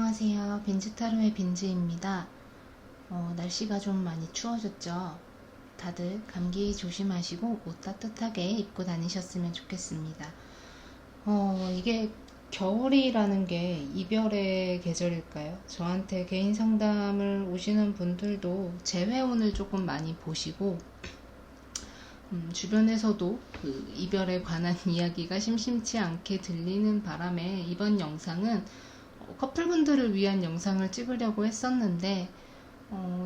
안녕하세요. 빈즈타로의 빈즈입니다. 날씨가 좀 많이 추워졌죠? 다들 감기 조심하시고 옷 따뜻하게 입고 다니셨으면 좋겠습니다. 이게 겨울이라는 게 이별의 계절일까요? 저한테 개인 상담을 오시는 분들도 재회혼을 조금 많이 보시고 주변에서도 그 이별에 관한 이야기가 심심치 않게 들리는 바람에 이번 영상은 커플분들을 위한 영상을 찍으려고 했었는데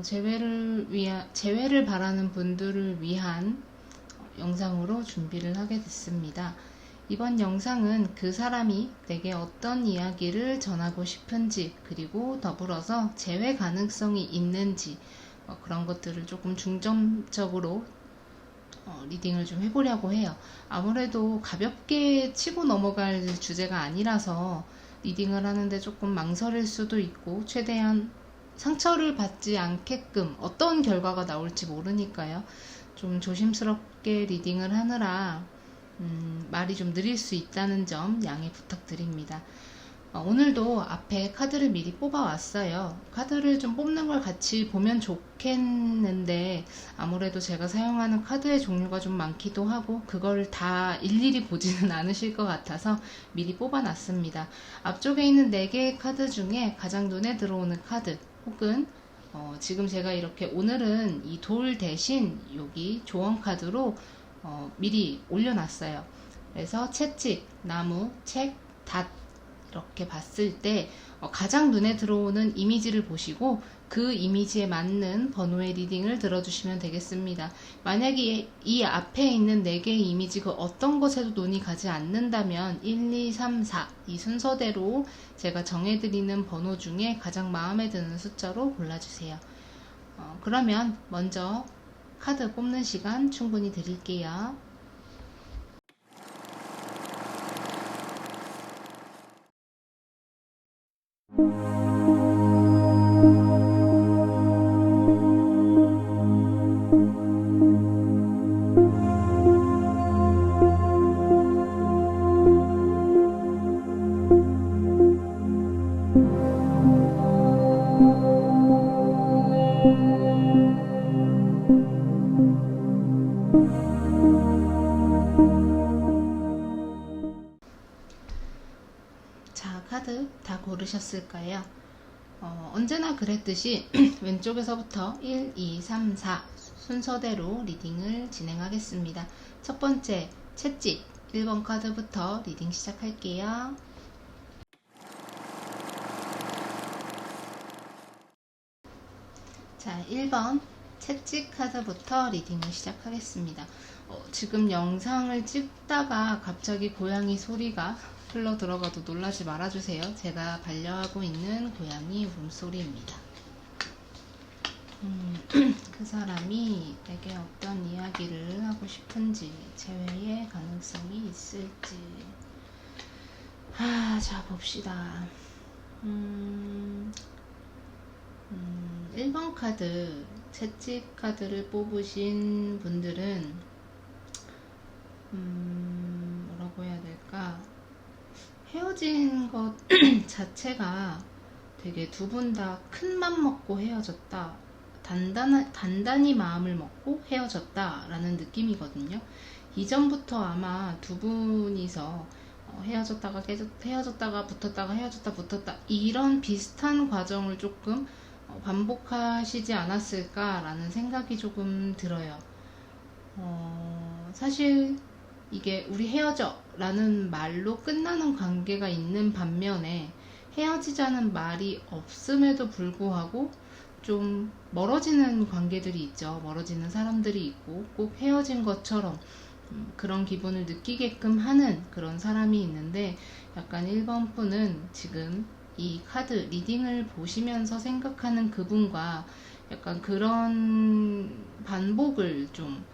재회를 바라는 분들을 위한 영상으로 준비를 하게 됐습니다. 이번 영상은 그 사람이 내게 어떤 이야기를 전하고 싶은지, 그리고 더불어서 재회 가능성이 있는지 그런 것들을 조금 중점적으로 리딩을 좀 해보려고 해요. 아무래도 가볍게 치고 넘어갈 주제가 아니라서 리딩을 하는데 조금 망설일 수도 있고, 최대한 상처를 받지 않게끔, 어떤 결과가 나올지 모르니까요. 좀 조심스럽게 리딩을 하느라 말이 좀 느릴 수 있다는 점 양해 부탁드립니다. 오늘도 앞에 카드를 미리 뽑아왔어요. 카드를 좀 뽑는 걸 같이 보면 좋겠는데 아무래도 제가 사용하는 카드의 종류가 좀 많기도 하고 그걸 다 일일이 보지는 않으실 것 같아서 미리 뽑아놨습니다. 앞쪽에 있는 4개의 카드 중에 가장 눈에 들어오는 카드, 혹은 지금 제가 이렇게 오늘은 이 돌 대신 여기 조언 카드로 미리 올려놨어요. 그래서 채찍, 나무, 책, 닷 이렇게 봤을 때 가장 눈에 들어오는 이미지를 보시고 그 이미지에 맞는 번호의 리딩을 들어주시면 되겠습니다. 만약에 이 앞에 있는 4개의 이미지 그 어떤 것에도 눈이 가지 않는다면 1, 2, 3, 4 이 순서대로 제가 정해드리는 번호 중에 가장 마음에 드는 숫자로 골라주세요. 그러면 먼저 카드 뽑는 시간 충분히 드릴게요. 자, 카드 다 고르셨을까요? 언제나 그랬듯이 왼쪽에서부터 1, 2, 3, 4 순서대로 리딩을 진행하겠습니다. 첫 번째, 채찍 1번 카드부터 리딩 시작할게요. 자, 1번 채찍 카드부터 리딩을 시작하겠습니다. 지금 영상을 찍다가 갑자기 고양이 소리가 흘러 들어가도 놀라지 말아주세요. 제가 반려하고 있는 고양이 울음소리입니다. 그 사람이 내게 어떤 이야기를 하고 싶은지, 재회의 가능성이 있을지. 자, 봅시다. 1번 카드, 채찍 카드를 뽑으신 분들은 뭐라고 해야 될까? 헤어진 것 자체가 되게 두 분 다 큰 맘 먹고 헤어졌다, 단단히 마음을 먹고 헤어졌다 라는 느낌이거든요. 이전부터 아마 두 분이서 헤어졌다가 헤어졌다가 붙었다가 헤어졌다 붙었다 이런 비슷한 과정을 조금 반복하시지 않았을까 라는 생각이 조금 들어요. 사실 이게 우리 헤어져 라는 말로 끝나는 관계가 있는 반면에 헤어지자는 말이 없음에도 불구하고 좀 멀어지는 관계들이 있죠. 멀어지는 사람들이 있고 꼭 헤어진 것처럼 그런 기분을 느끼게끔 하는 그런 사람이 있는데, 약간 1번 분은 지금 이 카드 리딩을 보시면서 생각하는 그분과 약간 그런 반복을 좀,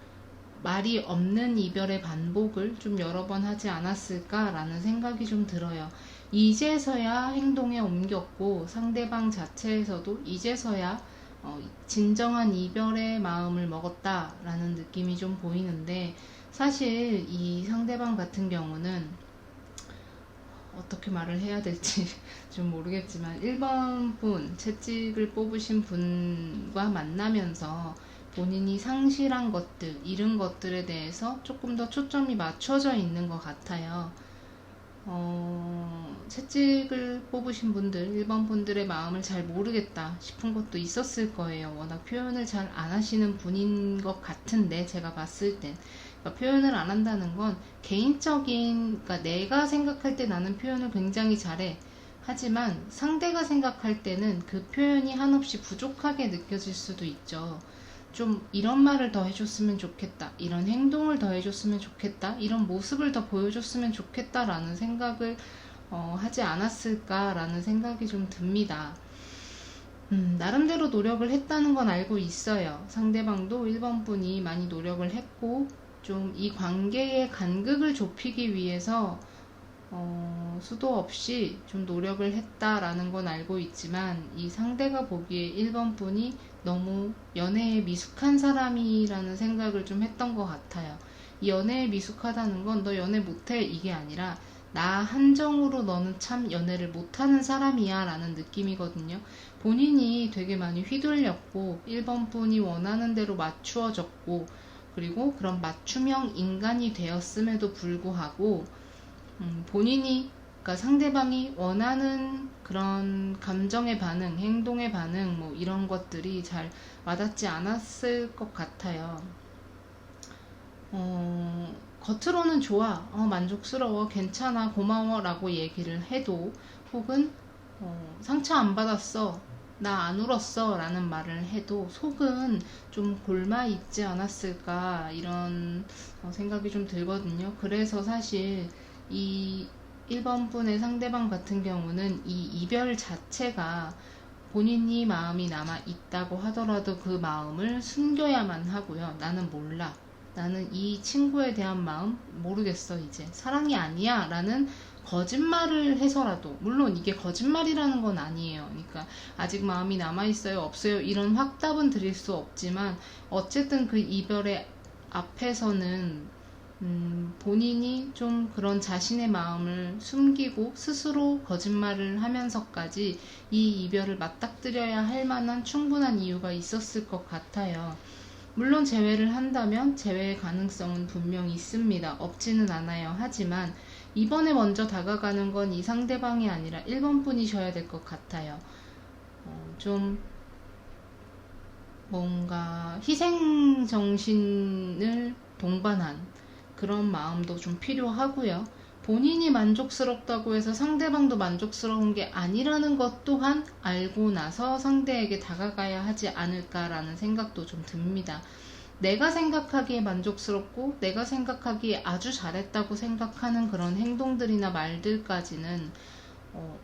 말이 없는 이별의 반복을 좀 여러 번 하지 않았을까라는 생각이 좀 들어요. 이제서야 행동에 옮겼고 상대방 자체에서도 이제서야 진정한 이별의 마음을 먹었다라는 느낌이 좀 보이는데, 사실 이 상대방 같은 경우는 어떻게 말을 해야 될지 좀 모르겠지만 1번 분, 채찍을 뽑으신 분과 만나면서 본인이 상실한 것들, 잃은 것들에 대해서 조금 더 초점이 맞춰져 있는 것 같아요. 채찍을 뽑으신 분들, 1번 분들의 마음을 잘 모르겠다 싶은 것도 있었을 거예요. 워낙 표현을 잘 안 하시는 분인 것 같은데, 제가 봤을 땐. 그러니까 표현을 안 한다는 건 개인적인, 그러니까 내가 생각할 때 나는 표현을 굉장히 잘해. 하지만 상대가 생각할 때는 그 표현이 한없이 부족하게 느껴질 수도 있죠. 좀 이런 말을 더 해줬으면 좋겠다, 이런 행동을 더 해줬으면 좋겠다, 이런 모습을 더 보여줬으면 좋겠다라는 생각을 하지 않았을까라는 생각이 좀 듭니다. 나름대로 노력을 했다는 건 알고 있어요. 상대방도 1번 분이 많이 노력을 했고 좀 이 관계의 간극을 좁히기 위해서 수도 없이 좀 노력을 했다라는 건 알고 있지만, 이 상대가 보기에 1번 분이 너무 연애에 미숙한 사람이라는 생각을 좀 했던 것 같아요. 이 연애에 미숙하다는 건 너 연애 못해 이게 아니라 나 한정으로 너는 참 연애를 못하는 사람이야 라는 느낌이거든요. 본인이 되게 많이 휘둘렸고 1번 분이 원하는 대로 맞추어졌고, 그리고 그런 맞춤형 인간이 되었음에도 불구하고 본인이, 그러니까 상대방이 원하는 그런 감정의 반응, 행동의 반응, 뭐 이런 것들이 잘 와닿지 않았을 것 같아요. 겉으로는 좋아, 만족스러워, 괜찮아, 고마워 라고 얘기를 해도, 혹은 상처 안 받았어, 나 안 울었어 라는 말을 해도 속은 좀 골마 있지 않았을까, 이런 생각이 좀 들거든요. 그래서 사실 이 1번 분의 상대방 같은 경우는 이 이별 자체가 본인이 마음이 남아 있다고 하더라도 그 마음을 숨겨야만 하고요. 나는 몰라, 나는 이 친구에 대한 마음 모르겠어, 이제 사랑이 아니야 라는 거짓말을 해서라도, 물론 이게 거짓말이라는 건 아니에요. 그러니까 아직 마음이 남아있어요, 없어요, 이런 확답은 드릴 수 없지만 어쨌든 그 이별의 앞에서는 본인이 좀 그런 자신의 마음을 숨기고 스스로 거짓말을 하면서까지 이 이별을 맞닥뜨려야 할 만한 충분한 이유가 있었을 것 같아요. 물론 제외를 한다면 제외의 가능성은 분명히 있습니다. 없지는 않아요. 하지만 이번에 먼저 다가가는 건 이 상대방이 아니라 1번 분이셔야 될 것 같아요. 좀 뭔가 희생정신을 동반한 그런 마음도 좀 필요하고요. 본인이 만족스럽다고 해서 상대방도 만족스러운 게 아니라는 것 또한 알고 나서 상대에게 다가가야 하지 않을까라는 생각도 좀 듭니다. 내가 생각하기에 만족스럽고 내가 생각하기에 아주 잘했다고 생각하는 그런 행동들이나 말들까지는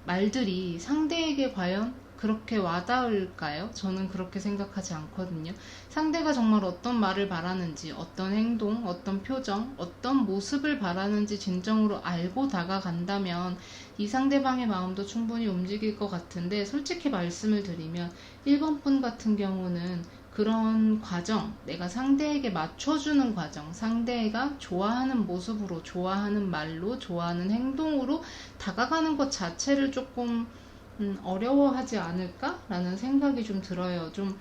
말들이 상대에게 과연 그렇게 와닿을까요? 저는 그렇게 생각하지 않거든요. 상대가 정말 어떤 말을 바라는지, 어떤 행동, 어떤 표정, 어떤 모습을 바라는지 진정으로 알고 다가간다면 이 상대방의 마음도 충분히 움직일 것 같은데, 솔직히 말씀을 드리면 1번 분 같은 경우는 그런 과정, 내가 상대에게 맞춰주는 과정, 상대가 좋아하는 모습으로, 좋아하는 말로, 좋아하는 행동으로 다가가는 것 자체를 조금 어려워하지 않을까라는 생각이 좀 들어요. 좀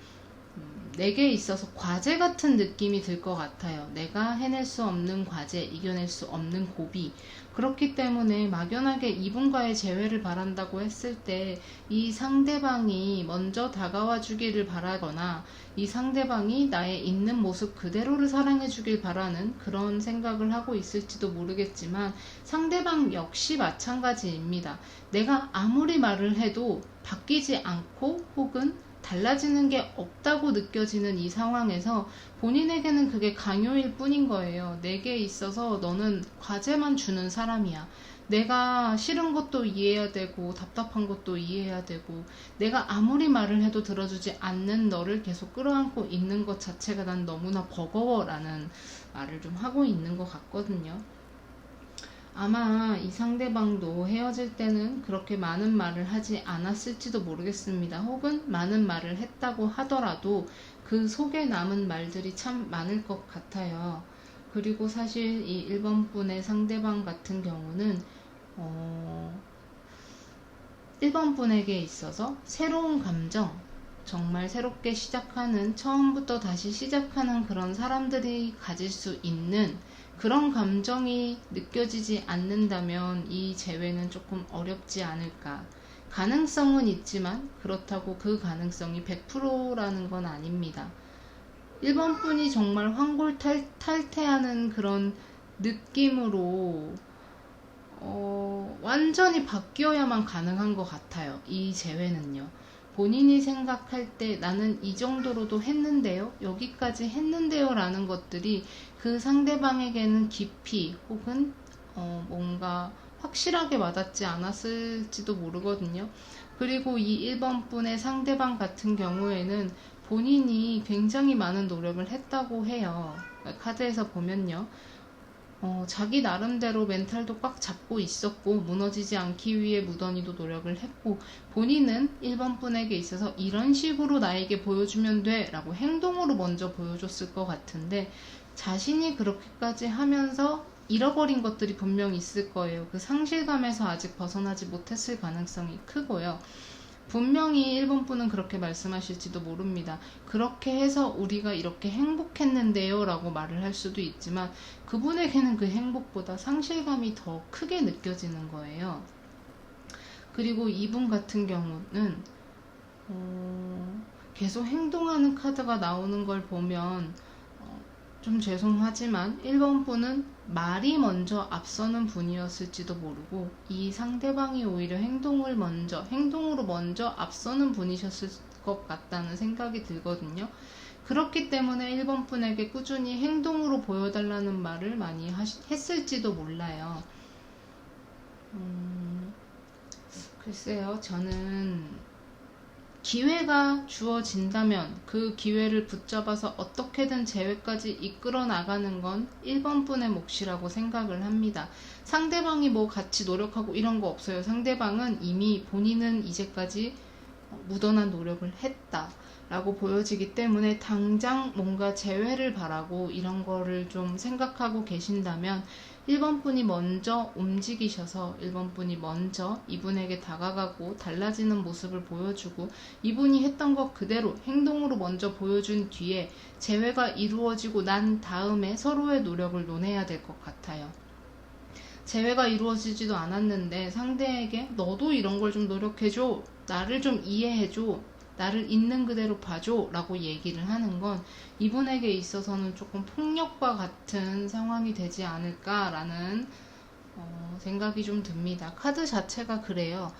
내게 있어서 과제 같은 느낌이 들 것 같아요. 내가 해낼 수 없는 과제, 이겨낼 수 없는 고비. 그렇기 때문에 막연하게 이분과의 재회를 바란다고 했을 때 이 상대방이 먼저 다가와 주기를 바라거나 이 상대방이 나의 있는 모습 그대로를 사랑해 주길 바라는 그런 생각을 하고 있을지도 모르겠지만, 상대방 역시 마찬가지입니다. 내가 아무리 말을 해도 바뀌지 않고 혹은 달라지는 게 없다고 느껴지는 이 상황에서 본인에게는 그게 강요일 뿐인 거예요. 내게 있어서 너는 과제만 주는 사람이야. 내가 싫은 것도 이해해야 되고 답답한 것도 이해해야 되고, 내가 아무리 말을 해도 들어주지 않는 너를 계속 끌어안고 있는 것 자체가 난 너무나 버거워 라는 말을 좀 하고 있는 것 같거든요. 아마 이 상대방도 헤어질 때는 그렇게 많은 말을 하지 않았을지도 모르겠습니다. 혹은 많은 말을 했다고 하더라도 그 속에 남은 말들이 참 많을 것 같아요. 그리고 사실 이 1번 분의 상대방 같은 경우는 어, 1번 분에게 있어서 새로운 감정, 정말 새롭게 시작하는, 처음부터 다시 시작하는 그런 사람들이 가질 수 있는 그런 감정이 느껴지지 않는다면 이 재회는 조금 어렵지 않을까. 가능성은 있지만 그렇다고 그 가능성이 100%라는 건 아닙니다. 1번 분이 정말 탈퇴하는 그런 느낌으로 완전히 바뀌어야만 가능한 것 같아요. 이 재회는요. 본인이 생각할 때 나는 이 정도로도 했는데요, 여기까지 했는데요 라는 것들이 그 상대방에게는 깊이 혹은 뭔가 확실하게 와닿지 않았을지도 모르거든요. 그리고 이 1번 분의 상대방 같은 경우에는 본인이 굉장히 많은 노력을 했다고 해요. 카드에서 보면요. 자기 나름대로 멘탈도 꽉 잡고 있었고 무너지지 않기 위해 무던히도 노력을 했고, 본인은 1번 분에게 있어서 이런 식으로 나에게 보여주면 돼 라고 행동으로 먼저 보여줬을 것 같은데, 자신이 그렇게까지 하면서 잃어버린 것들이 분명히 있을 거예요. 그 상실감에서 아직 벗어나지 못했을 가능성이 크고요. 분명히 일본 분은 그렇게 말씀하실지도 모릅니다. 그렇게 해서 우리가 이렇게 행복했는데요 라고 말을 할 수도 있지만, 그분에게는 그 행복보다 상실감이 더 크게 느껴지는 거예요. 그리고 이분 같은 경우는 계속 행동하는 카드가 나오는 걸 보면 좀 죄송하지만 1번 분은 말이 먼저 앞서는 분이었을지도 모르고, 이 상대방이 오히려 행동으로 먼저 앞서는 분이셨을 것 같다는 생각이 들거든요. 그렇기 때문에 1번 분에게 꾸준히 행동으로 보여달라는 말을 많이 했을지도 몰라요. 글쎄요, 저는 기회가 주어진다면 그 기회를 붙잡아서 어떻게든 재회까지 이끌어 나가는 건 1번 분의 몫이라고 생각을 합니다. 상대방이 뭐 같이 노력하고 이런 거 없어요. 상대방은 이미 본인은 이제까지 무던한 노력을 했다 라고 보여지기 때문에, 당장 뭔가 재회를 바라고 이런 거를 좀 생각하고 계신다면 1번 분이 먼저 움직이셔서 1번 분이 먼저 이분에게 다가가고 달라지는 모습을 보여주고, 이분이 했던 것 그대로 행동으로 먼저 보여준 뒤에 재회가 이루어지고 난 다음에 서로의 노력을 논해야 될 것 같아요. 재회가 이루어지지도 않았는데 상대에게 너도 이런 걸 좀 노력해줘, 나를 좀 이해해줘, 나를 있는 그대로 봐줘 라고 얘기를 하는 건 이분에게 있어서는 조금 폭력과 같은 상황이 되지 않을까라는 생각이 좀 듭니다. 카드 자체가 그래요.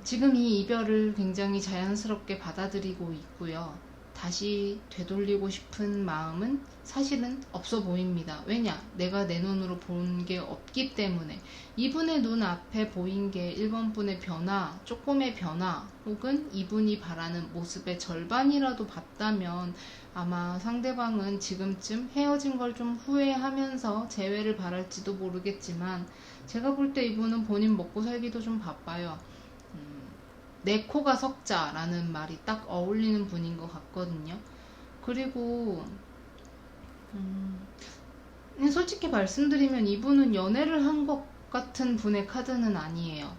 지금 이 이별을 굉장히 자연스럽게 받아들이고 있고요. 다시 되돌리고 싶은 마음은 사실은 없어 보입니다. 왜냐? 내가 내 눈으로 본 게 없기 때문에. 이분의 눈 앞에 보인 게 1번 분의 변화, 조금의 변화, 혹은 이분이 바라는 모습의 절반이라도 봤다면 아마 상대방은 지금쯤 헤어진 걸 좀 후회하면서 재회를 바랄지도 모르겠지만, 제가 볼 때 이분은 본인 먹고 살기도 좀 바빠요. 내 코가 석자라는 말이 딱 어울리는 분인 것 같거든요. 그리고 솔직히 말씀드리면 이분은 연애를 한 것 같은 분의 카드는 아니에요.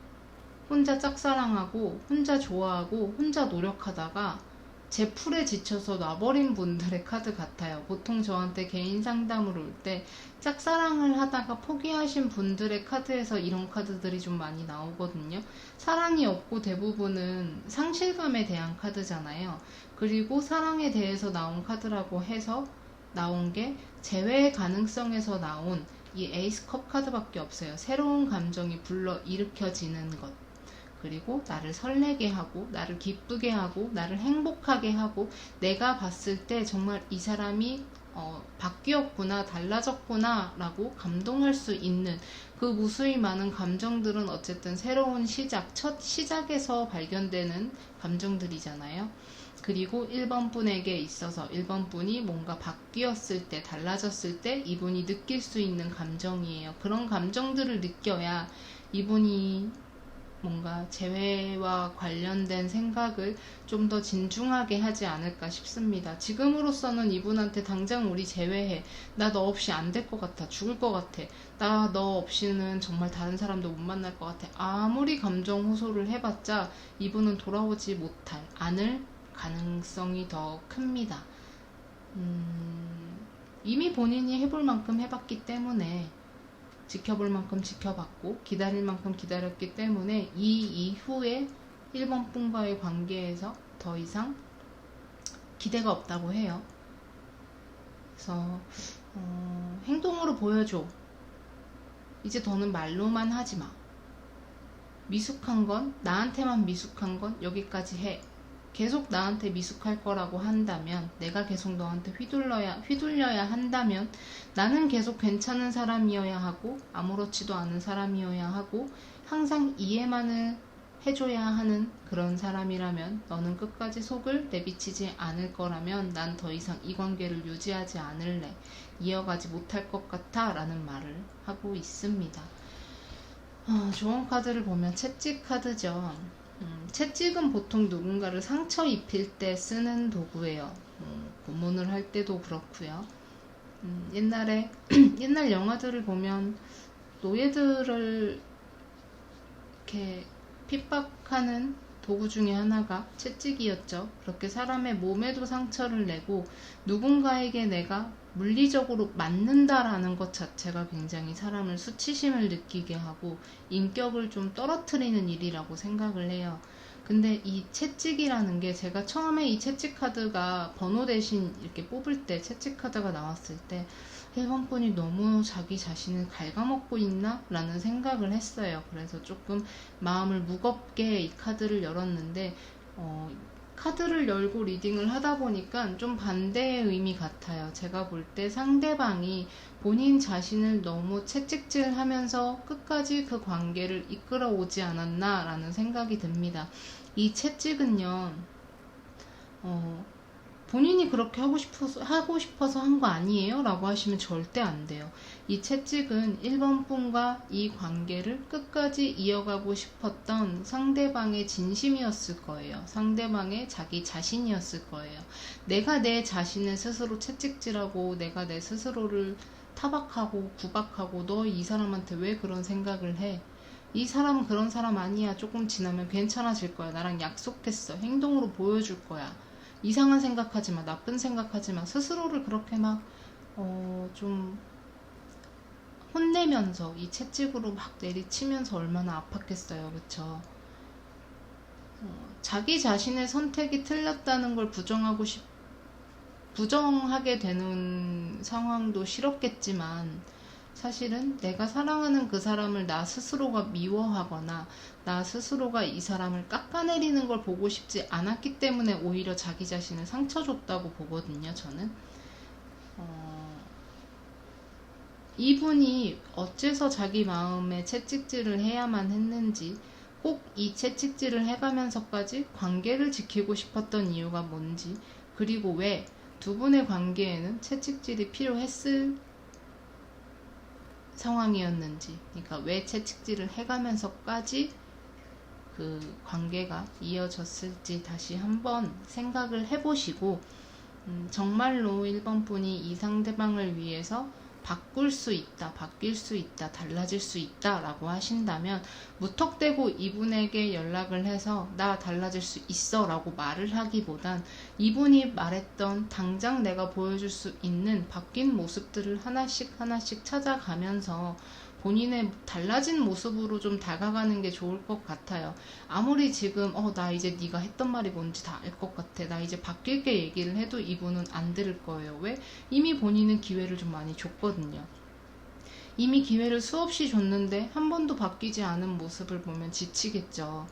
혼자 짝사랑하고 혼자 좋아하고 혼자 노력하다가 제 풀에 지쳐서 놔버린 분들의 카드 같아요. 보통 저한테 개인 상담을 올 때 짝사랑을 하다가 포기하신 분들의 카드에서 이런 카드들이 좀 많이 나오거든요. 사랑이 없고 대부분은 상실감에 대한 카드잖아요. 그리고 사랑에 대해서 나온 카드라고 해서 나온 게 재회의 가능성에서 나온 이 에이스컵 카드밖에 없어요. 새로운 감정이 불러 일으켜지는 것, 그리고 나를 설레게 하고 나를 기쁘게 하고 나를 행복하게 하고, 내가 봤을 때 정말 이 사람이 바뀌었구나, 달라졌구나 라고 감동할 수 있는 그 무수히 많은 감정들은 어쨌든 새로운 시작, 첫 시작에서 발견되는 감정들이잖아요. 그리고 1번 분에게 있어서 1번 분이 뭔가 바뀌었을 때, 달라졌을 때 이분이 느낄 수 있는 감정이에요. 그런 감정들을 느껴야 이분이 뭔가 재회와 관련된 생각을 좀 더 진중하게 하지 않을까 싶습니다. 지금으로서는 이분한테 당장 우리 재회해. 나 너 없이 안 될 것 같아. 죽을 것 같아. 나 너 없이는 정말 다른 사람도 못 만날 것 같아. 아무리 감정 호소를 해봤자 이분은 돌아오지 못할, 않을 가능성이 더 큽니다. 이미 본인이 해볼 만큼 해봤기 때문에, 지켜볼 만큼 지켜봤고 기다릴 만큼 기다렸기 때문에 이 이후에 1번 분과의 관계에서 더 이상 기대가 없다고 해요. 그래서 행동으로 보여줘. 이제 더는 말로만 하지마. 미숙한 건, 나한테만 미숙한 건 여기까지 해. 계속 나한테 미숙할 거라고 한다면, 내가 계속 너한테 휘둘려야 한다면, 나는 계속 괜찮은 사람이어야 하고 아무렇지도 않은 사람이어야 하고 항상 이해만을 해줘야 하는 그런 사람이라면, 너는 끝까지 속을 내비치지 않을 거라면 난 더 이상 이 관계를 유지하지 않을래. 이어가지 못할 것 같아 라는 말을 하고 있습니다. 조언 카드를 보면 채찍 카드죠. 채찍은 보통 누군가를 상처 입힐 때 쓰는 도구예요. 고문을 할 때도 그렇고요. 옛날 영화들을 보면 노예들을 이렇게 핍박하는 도구 중에 하나가 채찍이었죠. 그렇게 사람의 몸에도 상처를 내고 누군가에게 내가 물리적으로 맞는다라는 것 자체가 굉장히 사람을 수치심을 느끼게 하고 인격을 좀 떨어뜨리는 일이라고 생각을 해요. 근데 이 채찍이라는 게, 제가 처음에 이 채찍 카드가 번호 대신 이렇게 뽑을 때 채찍 카드가 나왔을 때 1번 분이 너무 자기 자신을 갉아먹고 있나? 라는 생각을 했어요. 그래서 조금 마음을 무겁게 이 카드를 열었는데 카드를 열고 리딩을 하다 보니까 좀 반대의 의미 같아요. 제가 볼 때 상대방이 본인 자신을 너무 채찍질 하면서 끝까지 그 관계를 이끌어 오지 않았나 라는 생각이 듭니다. 이 채찍은요, 본인이 그렇게 하고 싶어서 한 거 아니에요? 라고 하시면 절대 안 돼요. 이 채찍은 1번 분과 이 관계를 끝까지 이어가고 싶었던 상대방의 진심이었을 거예요. 상대방의 자기 자신이었을 거예요. 내가 내 자신을 스스로 채찍질하고 내가 내 스스로를 타박하고 구박하고 너 이 사람한테 왜 그런 생각을 해? 이 사람은 그런 사람 아니야. 조금 지나면 괜찮아질 거야. 나랑 약속했어. 행동으로 보여줄 거야. 이상한 생각하지 마. 나쁜 생각하지 마. 스스로를 그렇게 막 좀 혼내면서 이 채찍으로 막 내리치면서 얼마나 아팠겠어요. 그쵸? 자기 자신의 선택이 틀렸다는 걸 부정하게 되는 상황도 싫었겠지만, 사실은 내가 사랑하는 그 사람을 나 스스로가 미워하거나 나 스스로가 이 사람을 깎아내리는 걸 보고 싶지 않았기 때문에 오히려 자기 자신을 상처 줬다고 보거든요. 저는 이분이 어째서 자기 마음에 채찍질을 해야만 했는지, 꼭 이 채찍질을 해가면서까지 관계를 지키고 싶었던 이유가 뭔지, 그리고 왜 두 분의 관계에는 채찍질이 필요했을 상황이었는지, 그러니까 왜 채찍질을 해가면서까지 그 관계가 이어졌을지 다시 한번 생각을 해보시고, 정말로 1번 분이 이 상대방을 위해서 바뀔 수 있다, 달라질 수 있다 라고 하신다면, 무턱대고 이분에게 연락을 해서 나 달라질 수 있어 라고 말을 하기보단 이분이 말했던 당장 내가 보여줄 수 있는 바뀐 모습들을 하나씩 찾아가면서 본인의 달라진 모습으로 좀 다가가는 게 좋을 것 같아요. 아무리 지금 나 이제 네가 했던 말이 뭔지 다 알 것 같아, 나 이제 바뀔게 얘기를 해도 이분은 안 들을 거예요. 왜? 이미 본인은 기회를 좀 많이 줬거든요. 이미 기회를 수없이 줬는데 한 번도 바뀌지 않은 모습을 보면 지치겠죠.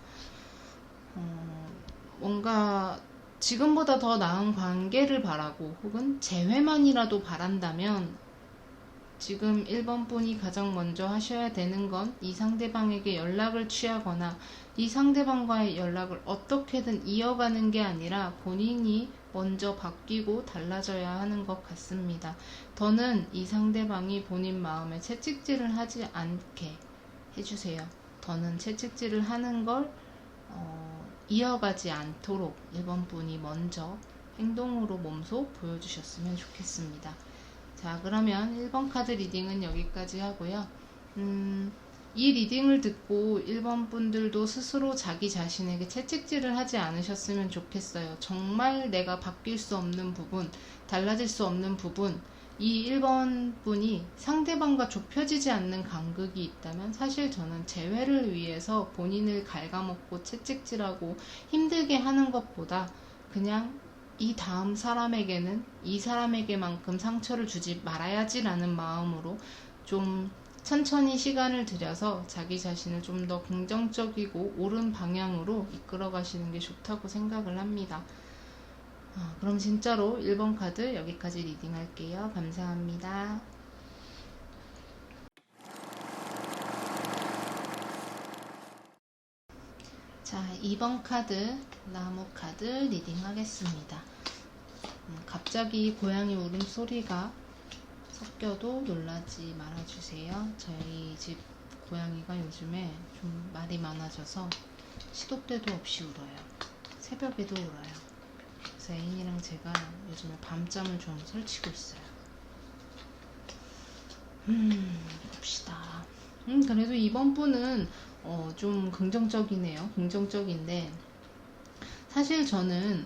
뭔가 지금보다 더 나은 관계를 바라고 혹은 재회만이라도 바란다면, 지금 1번 분이 가장 먼저 하셔야 되는 건 이 상대방에게 연락을 취하거나 이 상대방과의 연락을 어떻게든 이어가는 게 아니라 본인이 먼저 바뀌고 달라져야 하는 것 같습니다. 더는 이 상대방이 본인 마음에 채찍질을 하지 않게 해주세요. 더는 채찍질을 하는 걸 이어가지 않도록 1번 분이 먼저 행동으로 몸소 보여주셨으면 좋겠습니다. 자, 그러면 1번 카드 리딩은 여기까지 하고요. 이 리딩을 듣고 1번 분들도 스스로 자기 자신에게 채찍질을 하지 않으셨으면 좋겠어요. 정말 내가 바뀔 수 없는 부분, 달라질 수 없는 부분, 이 1번 분이 상대방과 좁혀지지 않는 간극이 있다면 사실 저는 재회를 위해서 본인을 갉아먹고 채찍질하고 힘들게 하는 것보다 그냥 이 다음 사람에게는 이 사람에게만큼 상처를 주지 말아야지라는 마음으로 좀 천천히 시간을 들여서 자기 자신을 좀 더 긍정적이고 옳은 방향으로 이끌어 가시는 게 좋다고 생각을 합니다. 그럼 진짜로 1번 카드 여기까지 리딩 할게요. 감사합니다. 자, 2번 카드 나무 카드 리딩 하겠습니다. 갑자기 고양이 울음소리가 섞여도 놀라지 말아주세요. 저희 집 고양이가 요즘에 좀 말이 많아져서 시도 때도 없이 울어요. 새벽에도 울어요. 그래서 애인이랑 제가 요즘에 밤잠을 좀 설치고 있어요. 봅시다. 그래도 이번 분은 좀 긍정적이네요. 긍정적인데 사실 저는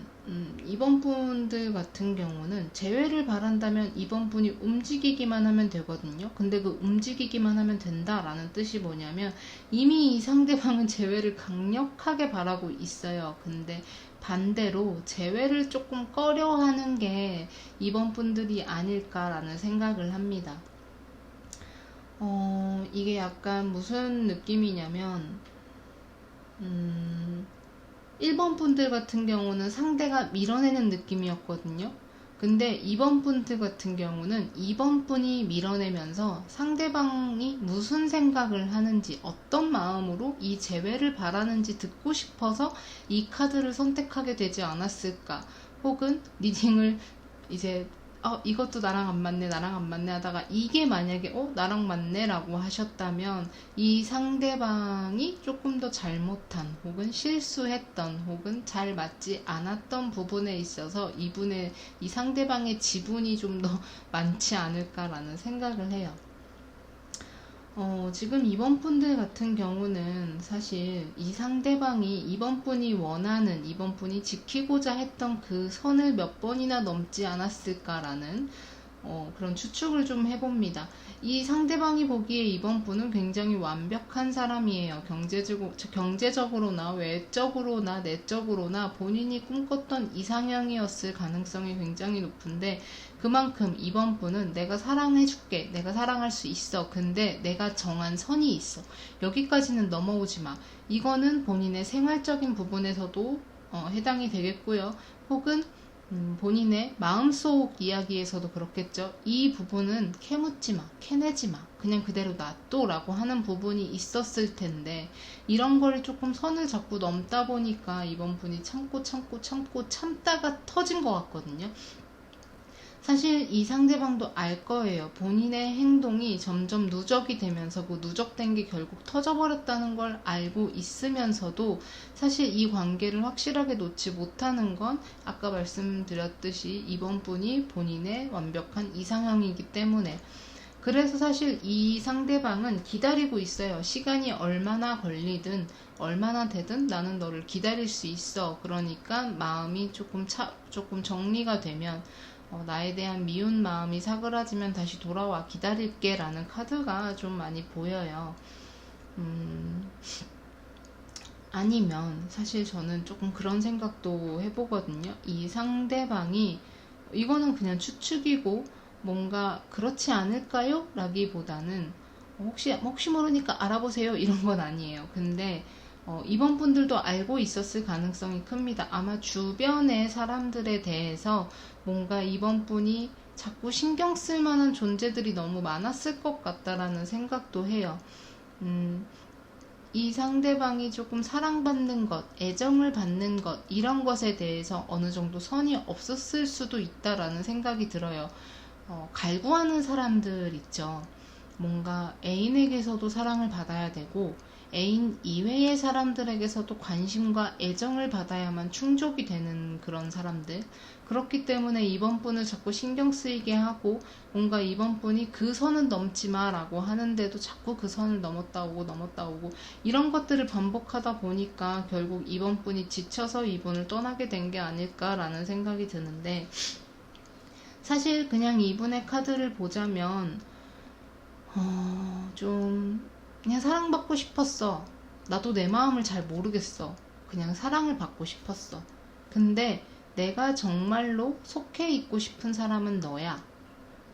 이번 분들 같은 경우는 재회를 바란다면 이번 분이 움직이기만 하면 되거든요. 근데 그 움직이기만 하면 된다라는 뜻이 뭐냐면 이미 이 상대방은 재회를 강력하게 바라고 있어요. 근데 반대로 재회를 조금 꺼려하는 게 이번 분들이 아닐까라는 생각을 합니다. 이게 약간 무슨 느낌이냐면 1번 분들 같은 경우는 상대가 밀어내는 느낌이었거든요. 근데 2번 분들 같은 경우는 2번 분이 밀어내면서 상대방이 무슨 생각을 하는지 어떤 마음으로 이 재회를 바라는지 듣고 싶어서 이 카드를 선택하게 되지 않았을까. 혹은 리딩을 이제 이것도 나랑 안 맞네 하다가 이게 만약에 나랑 맞네 라고 하셨다면 이 상대방이 조금 더 잘못한 혹은 실수했던 혹은 잘 맞지 않았던 부분에 있어서 이 상대방의 지분이 좀 더 많지 않을까라는 생각을 해요. 지금 이번 분들 같은 경우는 사실 이 상대방이 이번 분이 원하는, 이번 분이 지키고자 했던 그 선을 몇 번이나 넘지 않았을까라는 그런 추측을 좀 해봅니다. 이 상대방이 보기에 이번 분은 굉장히 완벽한 사람이에요. 경제적으로나 외적으로나 내적으로나 본인이 꿈꿨던 이상형이었을 가능성이 굉장히 높은데 그만큼 이번 분은 내가 사랑해줄게, 내가 사랑할 수 있어, 근데 내가 정한 선이 있어, 여기까지는 넘어오지 마. 이거는 본인의 생활적인 부분에서도 해당이 되겠고요. 혹은 본인의 마음속 이야기에서도 그렇겠죠. 이 부분은 캐묻지 마, 캐내지 마, 그냥 그대로 놔둬 라고 하는 부분이 있었을 텐데 이런 걸 조금 선을 자꾸 넘다 보니까 이번 분이 참다가 터진 것 같거든요. 사실 이 상대방도 알 거예요. 본인의 행동이 점점 누적이 되면서 그 누적된 게 결국 터져버렸다는 걸 알고 있으면서도 사실 이 관계를 확실하게 놓지 못하는 건 아까 말씀드렸듯이 이번 분이 본인의 완벽한 이상형이기 때문에 그래서 사실 이 상대방은 기다리고 있어요. 시간이 얼마나 걸리든 얼마나 되든 나는 너를 기다릴 수 있어. 그러니까 마음이 조금 정리가 되면 나에 대한 미운 마음이 사그라지면 다시 돌아와 기다릴게 라는 카드가 좀 많이 보여요. 아니면 사실 저는 조금 그런 생각도 해보거든요. 이 상대방이 이거는 그냥 추측이고 뭔가 그렇지 않을까요? 라기보다는 혹시 모르니까 알아보세요 이런 건 아니에요. 근데 이번 분들도 알고 있었을 가능성이 큽니다. 아마 주변의 사람들에 대해서 뭔가 이번 분이 자꾸 신경 쓸 만한 존재들이 너무 많았을 것 같다라는 생각도 해요. 이 상대방이 조금 사랑받는 것, 애정을 받는 것, 이런 것에 대해서 어느 정도 선이 없었을 수도 있다라는 생각이 들어요. 갈구하는 사람들 있죠. 뭔가 애인에게서도 사랑을 받아야 되고 애인 이외의 사람들에게서도 관심과 애정을 받아야만 충족이 되는 그런 사람들. 그렇기 때문에 이번 분을 자꾸 신경 쓰이게 하고 뭔가 이번 분이 그 선은 넘지 마라고 하는데도 자꾸 그 선을 넘었다 오고 이런 것들을 반복하다 보니까 결국 이번 분이 지쳐서 이분을 떠나게 된 게 아닐까라는 생각이 드는데, 사실 그냥 이분의 카드를 보자면 좀 그냥 사랑받고 싶었어. 나도 내 마음을 잘 모르겠어. 그냥 사랑을 받고 싶었어. 근데 내가 정말로 속해 있고 싶은 사람은 너야.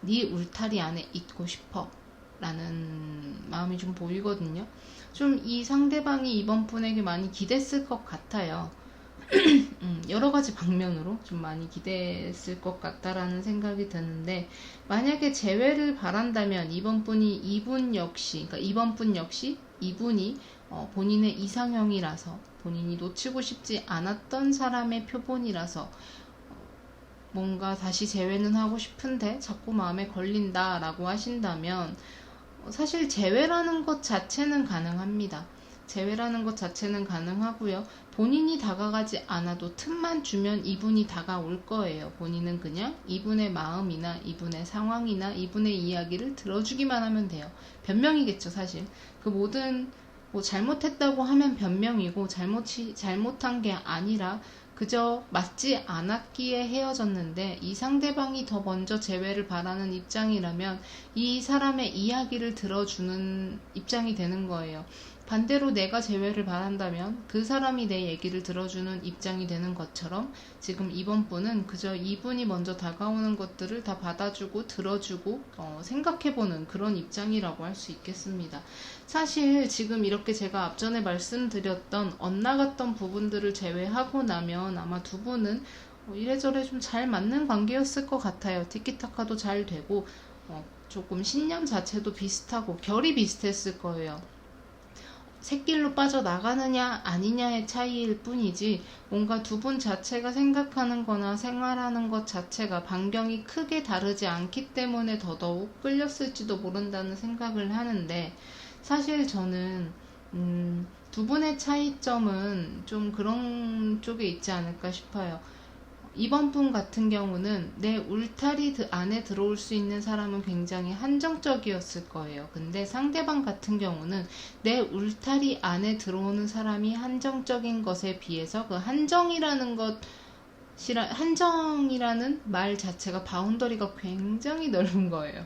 네 울타리 안에 있고 싶어. 라는 마음이 좀 보이거든요. 좀 이 상대방이 이번 분에게 많이 기댔을 것 같아요. 여러 가지 방면으로 좀 많이 기대했을 것 같다라는 생각이 드는데, 만약에 재회를 바란다면 이번 분 역시 이분이 본인의 이상형이라서, 본인이 놓치고 싶지 않았던 사람의 표본이라서 뭔가 다시 재회는 하고 싶은데 자꾸 마음에 걸린다라고 하신다면, 사실 재회라는 것 자체는 가능합니다. 재회라는 것 자체는 가능하고요. 본인이 다가가지 않아도 틈만 주면 이분이 다가올 거예요. 본인은 그냥 이분의 마음이나 이분의 상황이나 이분의 이야기를 들어주기만 하면 돼요. 변명이겠죠, 사실. 그 모든 잘못했다고 하면 변명이고, 잘못한 게 아니라 그저 맞지 않았기에 헤어졌는데, 이 상대방이 더 먼저 재회를 바라는 입장이라면 이 사람의 이야기를 들어주는 입장이 되는 거예요. 반대로 내가 재회를 바란다면 그 사람이 내 얘기를 들어주는 입장이 되는 것처럼, 지금 이번 분은 그저 이분이 먼저 다가오는 것들을 다 받아주고 들어주고 생각해보는 그런 입장이라고 할 수 있겠습니다. 사실 지금 이렇게 제가 앞전에 말씀드렸던 엇나갔던 부분들을 제외하고 나면 아마 두 분은 이래저래 좀 잘 맞는 관계였을 것 같아요. 티키타카도 잘 되고 조금 신념 자체도 비슷하고 결이 비슷했을 거예요. 샛길로 빠져나가느냐 아니냐의 차이일 뿐이지, 뭔가 두 분 자체가 생각하는 거나 생활하는 것 자체가 반경이 크게 다르지 않기 때문에 더더욱 끌렸을지도 모른다는 생각을 하는데, 사실 저는 두 분의 차이점은 좀 그런 쪽에 있지 않을까 싶어요. 이번 분 같은 경우는 내 울타리 안에 들어올 수 있는 사람은 굉장히 한정적이었을 거예요. 근데 상대방 같은 경우는 내 울타리 안에 들어오는 사람이 한정적인 것에 비해서 그 한정이라는 말 자체가 바운더리가 굉장히 넓은 거예요.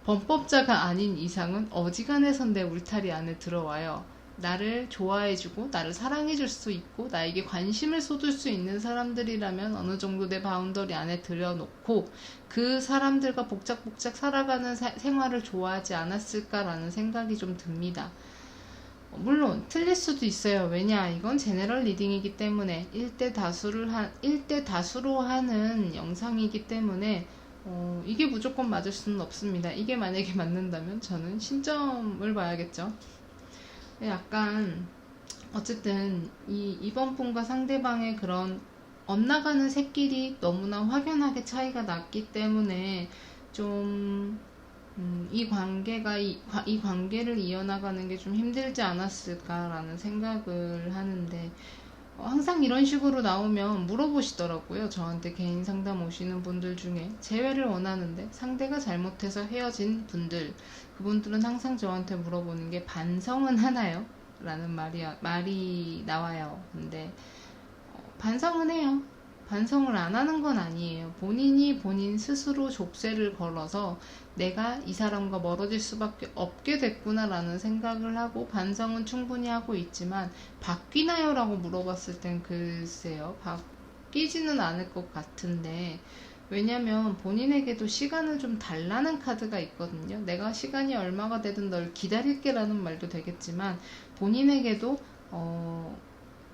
범법자가 아닌 이상은 어지간해선 내 울타리 안에 들어와요. 나를 좋아해주고 나를 사랑해줄 수 있고 나에게 관심을 쏟을 수 있는 사람들이라면 어느 정도 내 바운더리 안에 들여놓고 그 사람들과 복작복작 살아가는 생활을 좋아하지 않았을까라는 생각이 좀 듭니다. 물론 틀릴 수도 있어요. 왜냐, 이건 제너럴 리딩이기 때문에 1대 다수로 하는 영상이기 때문에 이게 무조건 맞을 수는 없습니다. 이게 만약에 맞는다면 저는 신점을 봐야겠죠. 약간 어쨌든 이번 분과 상대방의 그런 엇나가는 새끼리 너무나 확연하게 차이가 났기 때문에 좀 이 관계를 이어나가는 게 좀 힘들지 않았을까라는 생각을 하는데, 항상 이런 식으로 나오면 물어보시더라고요. 저한테 개인 상담 오시는 분들 중에 재회를 원하는데 상대가 잘못해서 헤어진 분들, 그분들은 항상 저한테 물어보는 게 반성은 하나요? 라는 말이 나와요. 근데 반성은 해요. 반성을 안 하는 건 아니에요. 본인이 본인 스스로 족쇄를 걸어서 내가 이 사람과 멀어질 수밖에 없게 됐구나라는 생각을 하고 반성은 충분히 하고 있지만, 바뀌나요? 라고 물어봤을 땐 글쎄요, 바뀌지는 않을 것 같은데, 왜냐면 본인에게도 시간을 좀 달라는 카드가 있거든요. 내가 시간이 얼마가 되든 널 기다릴게 라는 말도 되겠지만, 본인에게도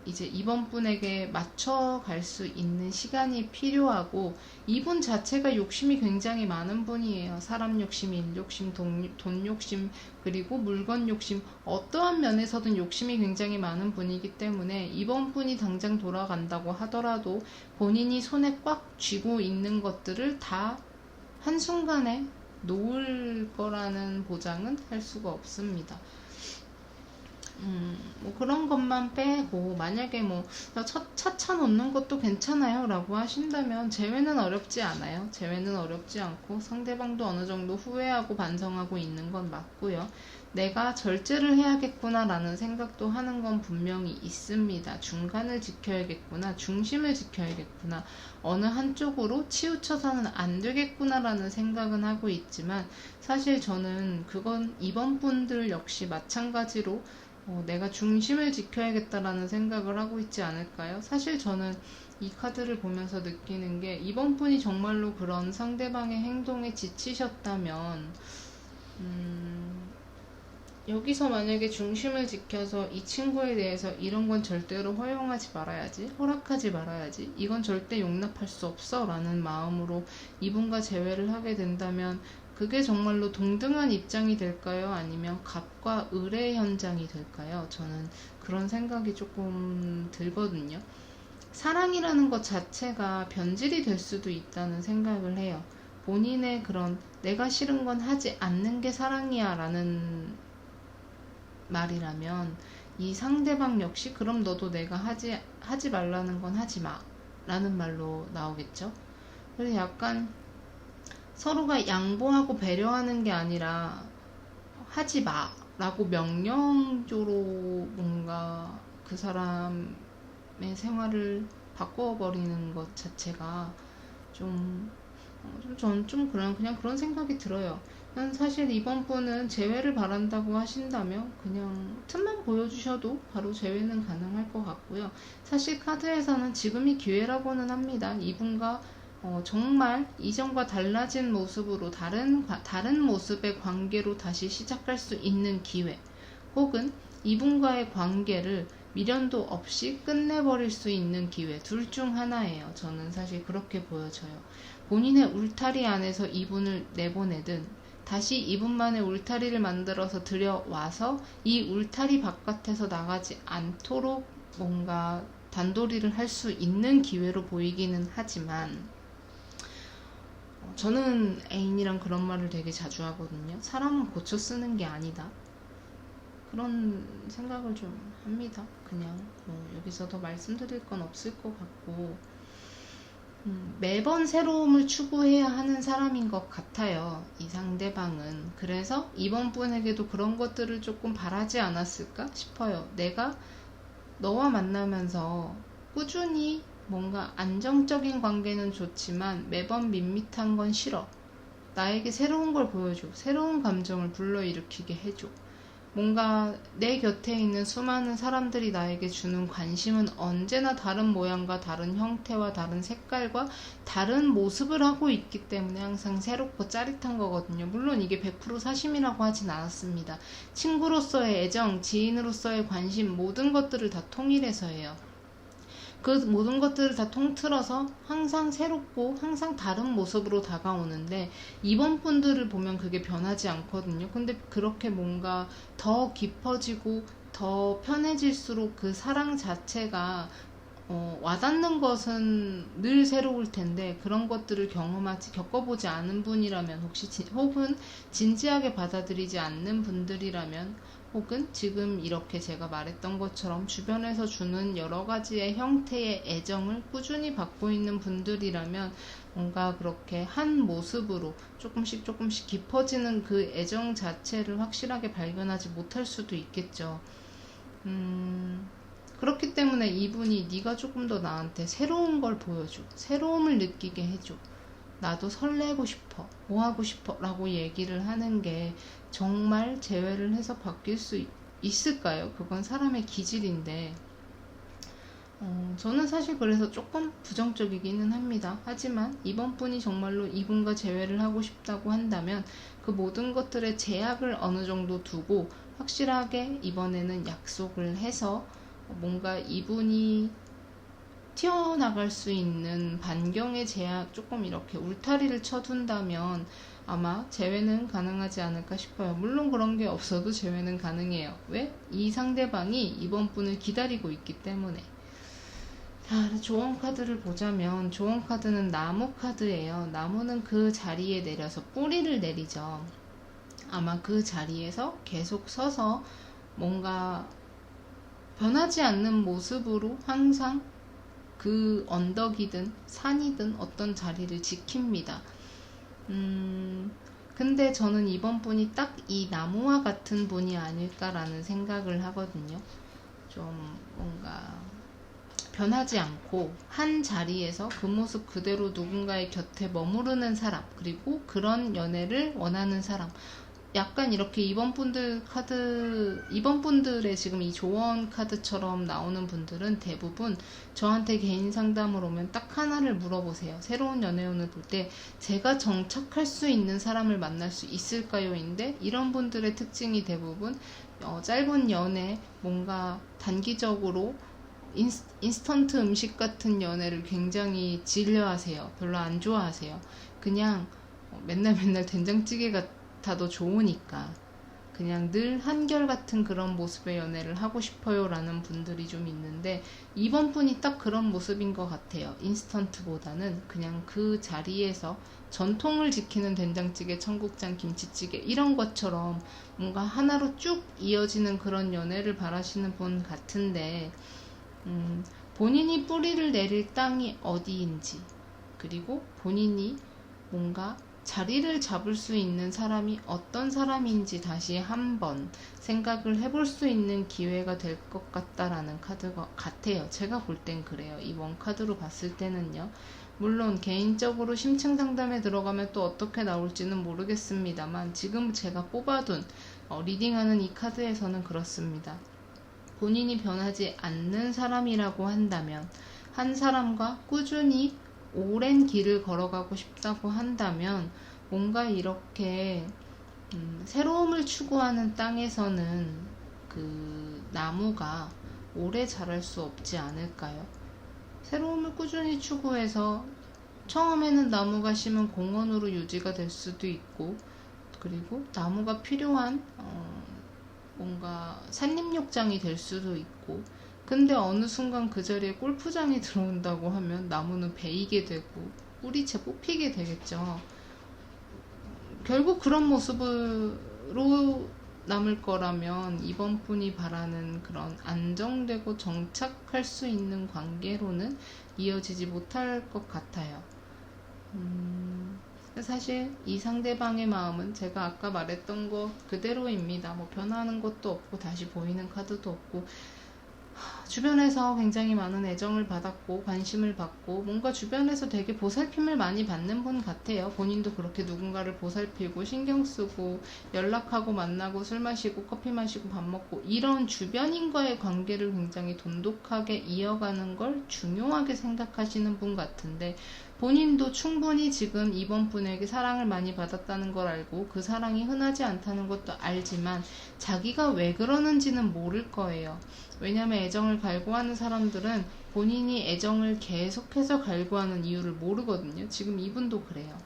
이제 이번 분에게 맞춰갈 수 있는 시간이 필요하고, 이분 자체가 욕심이 굉장히 많은 분이에요. 사람 욕심, 일 욕심, 돈 욕심, 그리고 물건 욕심, 어떠한 면에서든 욕심이 굉장히 많은 분이기 때문에 이번 분이 당장 돌아간다고 하더라도 본인이 손에 꽉 쥐고 있는 것들을 다 한순간에 놓을 거라는 보장은 할 수가 없습니다. 뭐 그런 것만 빼고 만약에 뭐 차차 놓는 것도 괜찮아요 라고 하신다면 재회는 어렵지 않아요. 재회는 어렵지 않고 상대방도 어느 정도 후회하고 반성하고 있는 건 맞고요. 내가 절제를 해야겠구나 라는 생각도 하는 건 분명히 있습니다. 중간을 지켜야겠구나, 중심을 지켜야겠구나, 어느 한쪽으로 치우쳐서는 안 되겠구나 라는 생각은 하고 있지만, 사실 저는 그건 이번 분들 역시 마찬가지로 내가 중심을 지켜야겠다라는 생각을 하고 있지 않을까요? 사실 저는 이 카드를 보면서 느끼는 게, 이번 분이 정말로 그런 상대방의 행동에 지치셨다면 여기서 만약에 중심을 지켜서 이 친구에 대해서 이런 건 절대로 허용하지 말아야지, 허락하지 말아야지, 이건 절대 용납할 수 없어 라는 마음으로 이분과 재회를 하게 된다면, 그게 정말로 동등한 입장이 될까요? 아니면 갑과 을의 현장이 될까요? 저는 그런 생각이 조금 들거든요. 사랑이라는 것 자체가 변질이 될 수도 있다는 생각을 해요. 본인의 그런 내가 싫은 건 하지 않는 게 사랑이야 라는 말이라면, 이 상대방 역시 그럼 너도 내가 하지 말라는 건 하지 마 라는 말로 나오겠죠. 그래서 약간 서로가 양보하고 배려하는 게 아니라 하지 마 라고 명령조로 뭔가 그 사람의 생활을 바꿔버리는 것 자체가 저는 좀 그냥 그런 생각이 들어요. 난 사실 이번 분은 재회를 바란다고 하신다면 그냥 틈만 보여주셔도 바로 재회는 가능할 것 같고요. 사실 카드에서는 지금이 기회라고는 합니다. 이분과 정말 이전과 달라진 모습으로 다른 모습의 관계로 다시 시작할 수 있는 기회, 혹은 이분과의 관계를 미련도 없이 끝내버릴 수 있는 기회, 둘 중 하나예요. 저는 사실 그렇게 보여져요. 본인의 울타리 안에서 이분을 내보내든 다시 이분만의 울타리를 만들어서 들여와서 이 울타리 바깥에서 나가지 않도록 뭔가 단도리를 할 수 있는 기회로 보이기는 하지만, 저는 애인이랑 그런 말을 되게 자주 하거든요. 사람은 고쳐 쓰는 게 아니다, 그런 생각을 좀 합니다. 그냥 여기서 더 말씀드릴 건 없을 것 같고, 매번 새로움을 추구해야 하는 사람인 것 같아요, 이 상대방은. 그래서 이번 분에게도 그런 것들을 조금 바라지 않았을까 싶어요. 내가 너와 만나면서 꾸준히 뭔가 안정적인 관계는 좋지만 매번 밋밋한 건 싫어. 나에게 새로운 걸 보여줘. 새로운 감정을 불러일으키게 해줘. 뭔가 내 곁에 있는 수많은 사람들이 나에게 주는 관심은 언제나 다른 모양과 다른 형태와 다른 색깔과 다른 모습을 하고 있기 때문에 항상 새롭고 짜릿한 거거든요. 물론 이게 100% 사심이라고 하진 않았습니다. 친구로서의 애정, 지인으로서의 관심, 모든 것들을 다 통일해서 해요. 그 모든 것들을 다 통틀어서 항상 새롭고 항상 다른 모습으로 다가오는데, 이번 분들을 보면 그게 변하지 않거든요. 근데 그렇게 뭔가 더 깊어지고 더 편해질수록 그 사랑 자체가 와닿는 것은 늘 새로울 텐데, 그런 것들을 겪어보지 않은 분이라면, 혹은 진지하게 받아들이지 않는 분들이라면, 혹은 지금 이렇게 제가 말했던 것처럼 주변에서 주는 여러 가지의 형태의 애정을 꾸준히 받고 있는 분들이라면, 뭔가 그렇게 한 모습으로 조금씩 깊어지는 그 애정 자체를 확실하게 발견하지 못할 수도 있겠죠. 그렇기 때문에 이분이 네가 조금 더 나한테 새로운 걸 보여줘, 새로움을 느끼게 해줘, 나도 설레고 싶어, 뭐 하고 싶어 라고 얘기를 하는 게 정말 재회를 해서 바뀔 수 있을까요? 그건 사람의 기질인데, 저는 사실 그래서 조금 부정적이기는 합니다. 하지만 이번 분이 정말로 이분과 재회를 하고 싶다고 한다면 그 모든 것들의 제약을 어느 정도 두고 확실하게 이번에는 약속을 해서 뭔가 이분이 튀어나갈 수 있는 반경의 제약, 조금 이렇게 울타리를 쳐둔다면 아마 재회는 가능하지 않을까 싶어요. 물론 그런 게 없어도 재회는 가능해요. 왜? 이 상대방이 이번 분을 기다리고 있기 때문에. 자, 조언 카드를 보자면, 조언 카드는 나무 카드예요. 나무는 그 자리에 내려서 뿌리를 내리죠. 아마 그 자리에서 계속 서서 뭔가 변하지 않는 모습으로 항상 그 언덕이든 산이든 어떤 자리를 지킵니다. 근데 저는 이번 분이 딱 이 나무와 같은 분이 아닐까라는 생각을 하거든요. 좀 뭔가 변하지 않고 한 자리에서 그 모습 그대로 누군가의 곁에 머무르는 사람, 그리고 그런 연애를 원하는 사람. 약간 이렇게 이번 분들의 지금 이 조언 카드처럼 나오는 분들은 대부분 저한테 개인 상담을 오면 딱 하나를 물어보세요. 새로운 연애운을 볼 때 제가 정착할 수 있는 사람을 만날 수 있을까요? 인데 이런 분들의 특징이 대부분 짧은 연애, 뭔가 단기적으로 인스턴트 음식 같은 연애를 굉장히 질려하세요. 별로 안 좋아하세요. 그냥 맨날 된장찌개 같아도 좋으니까 그냥 늘 한결같은 그런 모습의 연애를 하고 싶어요 라는 분들이 좀 있는데, 이번 분이 딱 그런 모습인 것 같아요. 인스턴트보다는 그냥 그 자리에서 전통을 지키는 된장찌개, 청국장, 김치찌개 이런 것처럼 뭔가 하나로 쭉 이어지는 그런 연애를 바라시는 분 같은데, 본인이 뿌리를 내릴 땅이 어디인지, 그리고 본인이 뭔가 자리를 잡을 수 있는 사람이 어떤 사람인지 다시 한번 생각을 해볼 수 있는 기회가 될 것 같다라는 카드가 같아요. 제가 볼 땐 그래요. 이번 카드로 봤을 때는요. 물론 개인적으로 심층 상담에 들어가면 또 어떻게 나올지는 모르겠습니다만, 지금 제가 뽑아둔 리딩하는 이 카드에서는 그렇습니다. 본인이 변하지 않는 사람이라고 한다면, 한 사람과 꾸준히 오랜 길을 걸어가고 싶다고 한다면, 뭔가 이렇게 새로움을 추구하는 땅에서는 그 나무가 오래 자랄 수 없지 않을까요? 새로움을 꾸준히 추구해서 처음에는 나무가 심은 공원으로 유지가 될 수도 있고, 그리고 나무가 필요한 뭔가 산림욕장이 될 수도 있고, 근데 어느 순간 그 자리에 골프장이 들어온다고 하면 나무는 베이게 되고 뿌리채 뽑히게 되겠죠. 결국 그런 모습으로 남을 거라면 이번 분이 바라는 그런 안정되고 정착할 수 있는 관계로는 이어지지 못할 것 같아요. 사실 이 상대방의 마음은 제가 아까 말했던 것 그대로입니다. 뭐 변하는 것도 없고 다시 보이는 카드도 없고, 주변에서 굉장히 많은 애정을 받았고 관심을 받고 뭔가 주변에서 되게 보살핌을 많이 받는 분 같아요. 본인도 그렇게 누군가를 보살피고 신경 쓰고 연락하고 만나고 술 마시고 커피 마시고 밥 먹고 이런 주변인과의 관계를 굉장히 돈독하게 이어가는 걸 중요하게 생각하시는 분 같은데, 본인도 충분히 지금 이번 분에게 사랑을 많이 받았다는 걸 알고 그 사랑이 흔하지 않다는 것도 알지만 자기가 왜 그러는지는 모를 거예요. 왜냐면 애정을 갈구하는 사람들은 본인이 애정을 계속해서 갈구하는 이유를 모르거든요. 지금 이분도 그래요.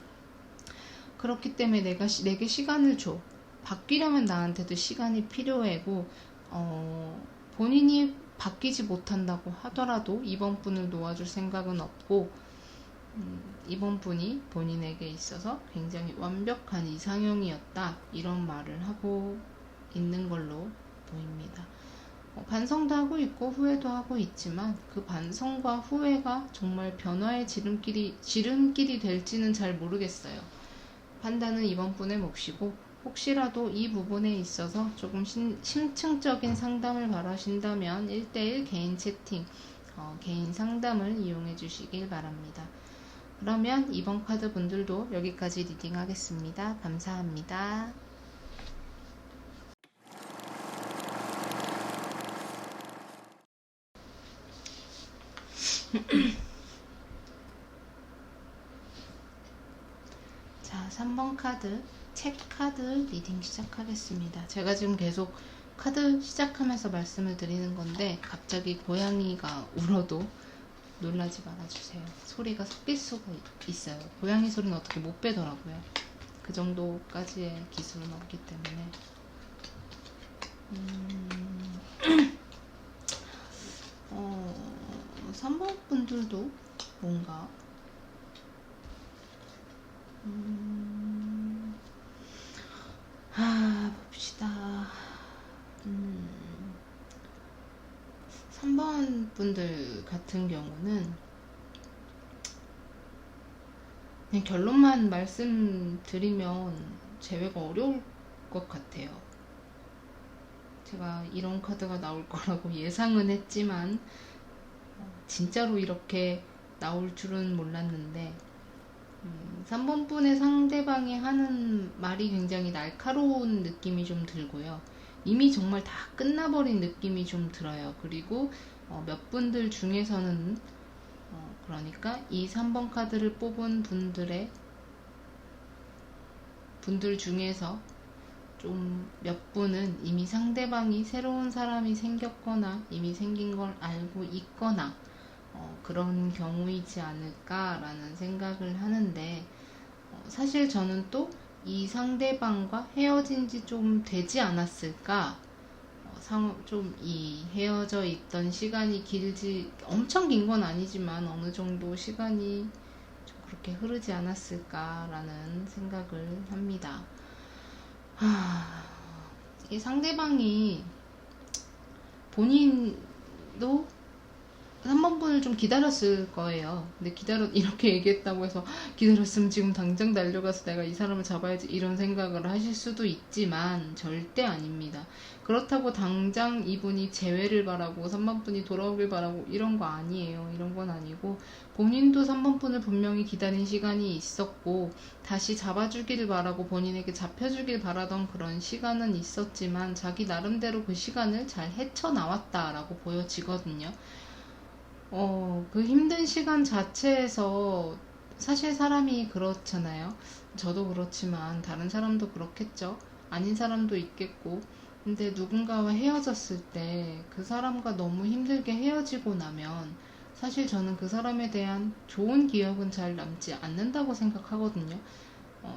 그렇기 때문에 내게 시간을 줘. 바뀌려면 나한테도 시간이 필요하고, 본인이 바뀌지 못한다고 하더라도 이번 분을 놓아줄 생각은 없고, 이번 분이 본인에게 있어서 굉장히 완벽한 이상형이었다, 이런 말을 하고 있는 걸로 보입니다. 반성도 하고 있고 후회도 하고 있지만 그 반성과 후회가 정말 변화의 지름길이 될지는 잘 모르겠어요. 판단은 이번 분의 몫이고, 혹시라도 이 부분에 있어서 조금 심층적인 상담을 바라신다면 1대1 개인 채팅, 개인 상담을 이용해 주시길 바랍니다. 그러면 이번 카드 분들도 여기까지 리딩 하겠습니다. 감사합니다. 자, 3번 카드, 책 카드 리딩 시작하겠습니다. 제가 지금 계속 카드 시작하면서 말씀을 드리는 건데 갑자기 고양이가 울어도 놀라지 말아주세요. 소리가 섞일 수가 있어요. 고양이 소리는 어떻게 못 빼더라고요. 그 정도까지의 기술은 없기 때문에. 3번 분들도 뭔가 봅시다. 3번 분들 같은 경우는 그냥 결론만 말씀드리면 제외가 어려울 것 같아요. 제가 이런 카드가 나올 거라고 예상은 했지만 진짜로 이렇게 나올 줄은 몰랐는데 3번 분의 상대방이 하는 말이 굉장히 날카로운 느낌이 좀 들고요. 이미 정말 다 끝나버린 느낌이 좀 들어요. 그리고 몇 분들 중에서는 그러니까 이 3번 카드를 뽑은 분들 중에서 좀 몇 분은 이미 상대방이 새로운 사람이 생겼거나 이미 생긴 걸 알고 있거나 그런 경우이지 않을까라는 생각을 하는데 사실 저는 또 이 상대방과 헤어진 지 좀 되지 않았을까, 좀 이 헤어져 있던 시간이 길지 엄청 긴 건 아니지만 어느 정도 시간이 좀 그렇게 흐르지 않았을까라는 생각을 합니다. 이 상대방이 본인도 3번 분을 좀 기다렸을 거예요. 근데 이렇게 얘기했다고 해서 기다렸으면 지금 당장 달려가서 내가 이 사람을 잡아야지 이런 생각을 하실 수도 있지만 절대 아닙니다. 그렇다고 당장 이분이 재회를 바라고 3번 분이 돌아오길 바라고 이런 거 아니에요. 이런 건 아니고 본인도 3번 분을 분명히 기다린 시간이 있었고 다시 잡아주길 바라고 본인에게 잡혀주길 바라던 그런 시간은 있었지만 자기 나름대로 그 시간을 잘 헤쳐나왔다라고 보여지거든요. 그 힘든 시간 자체에서 사실 사람이 그렇잖아요. 저도 그렇지만 다른 사람도 그렇겠죠. 아닌 사람도 있겠고. 근데 누군가와 헤어졌을 때 그 사람과 너무 힘들게 헤어지고 나면 사실 저는 그 사람에 대한 좋은 기억은 잘 남지 않는다고 생각하거든요.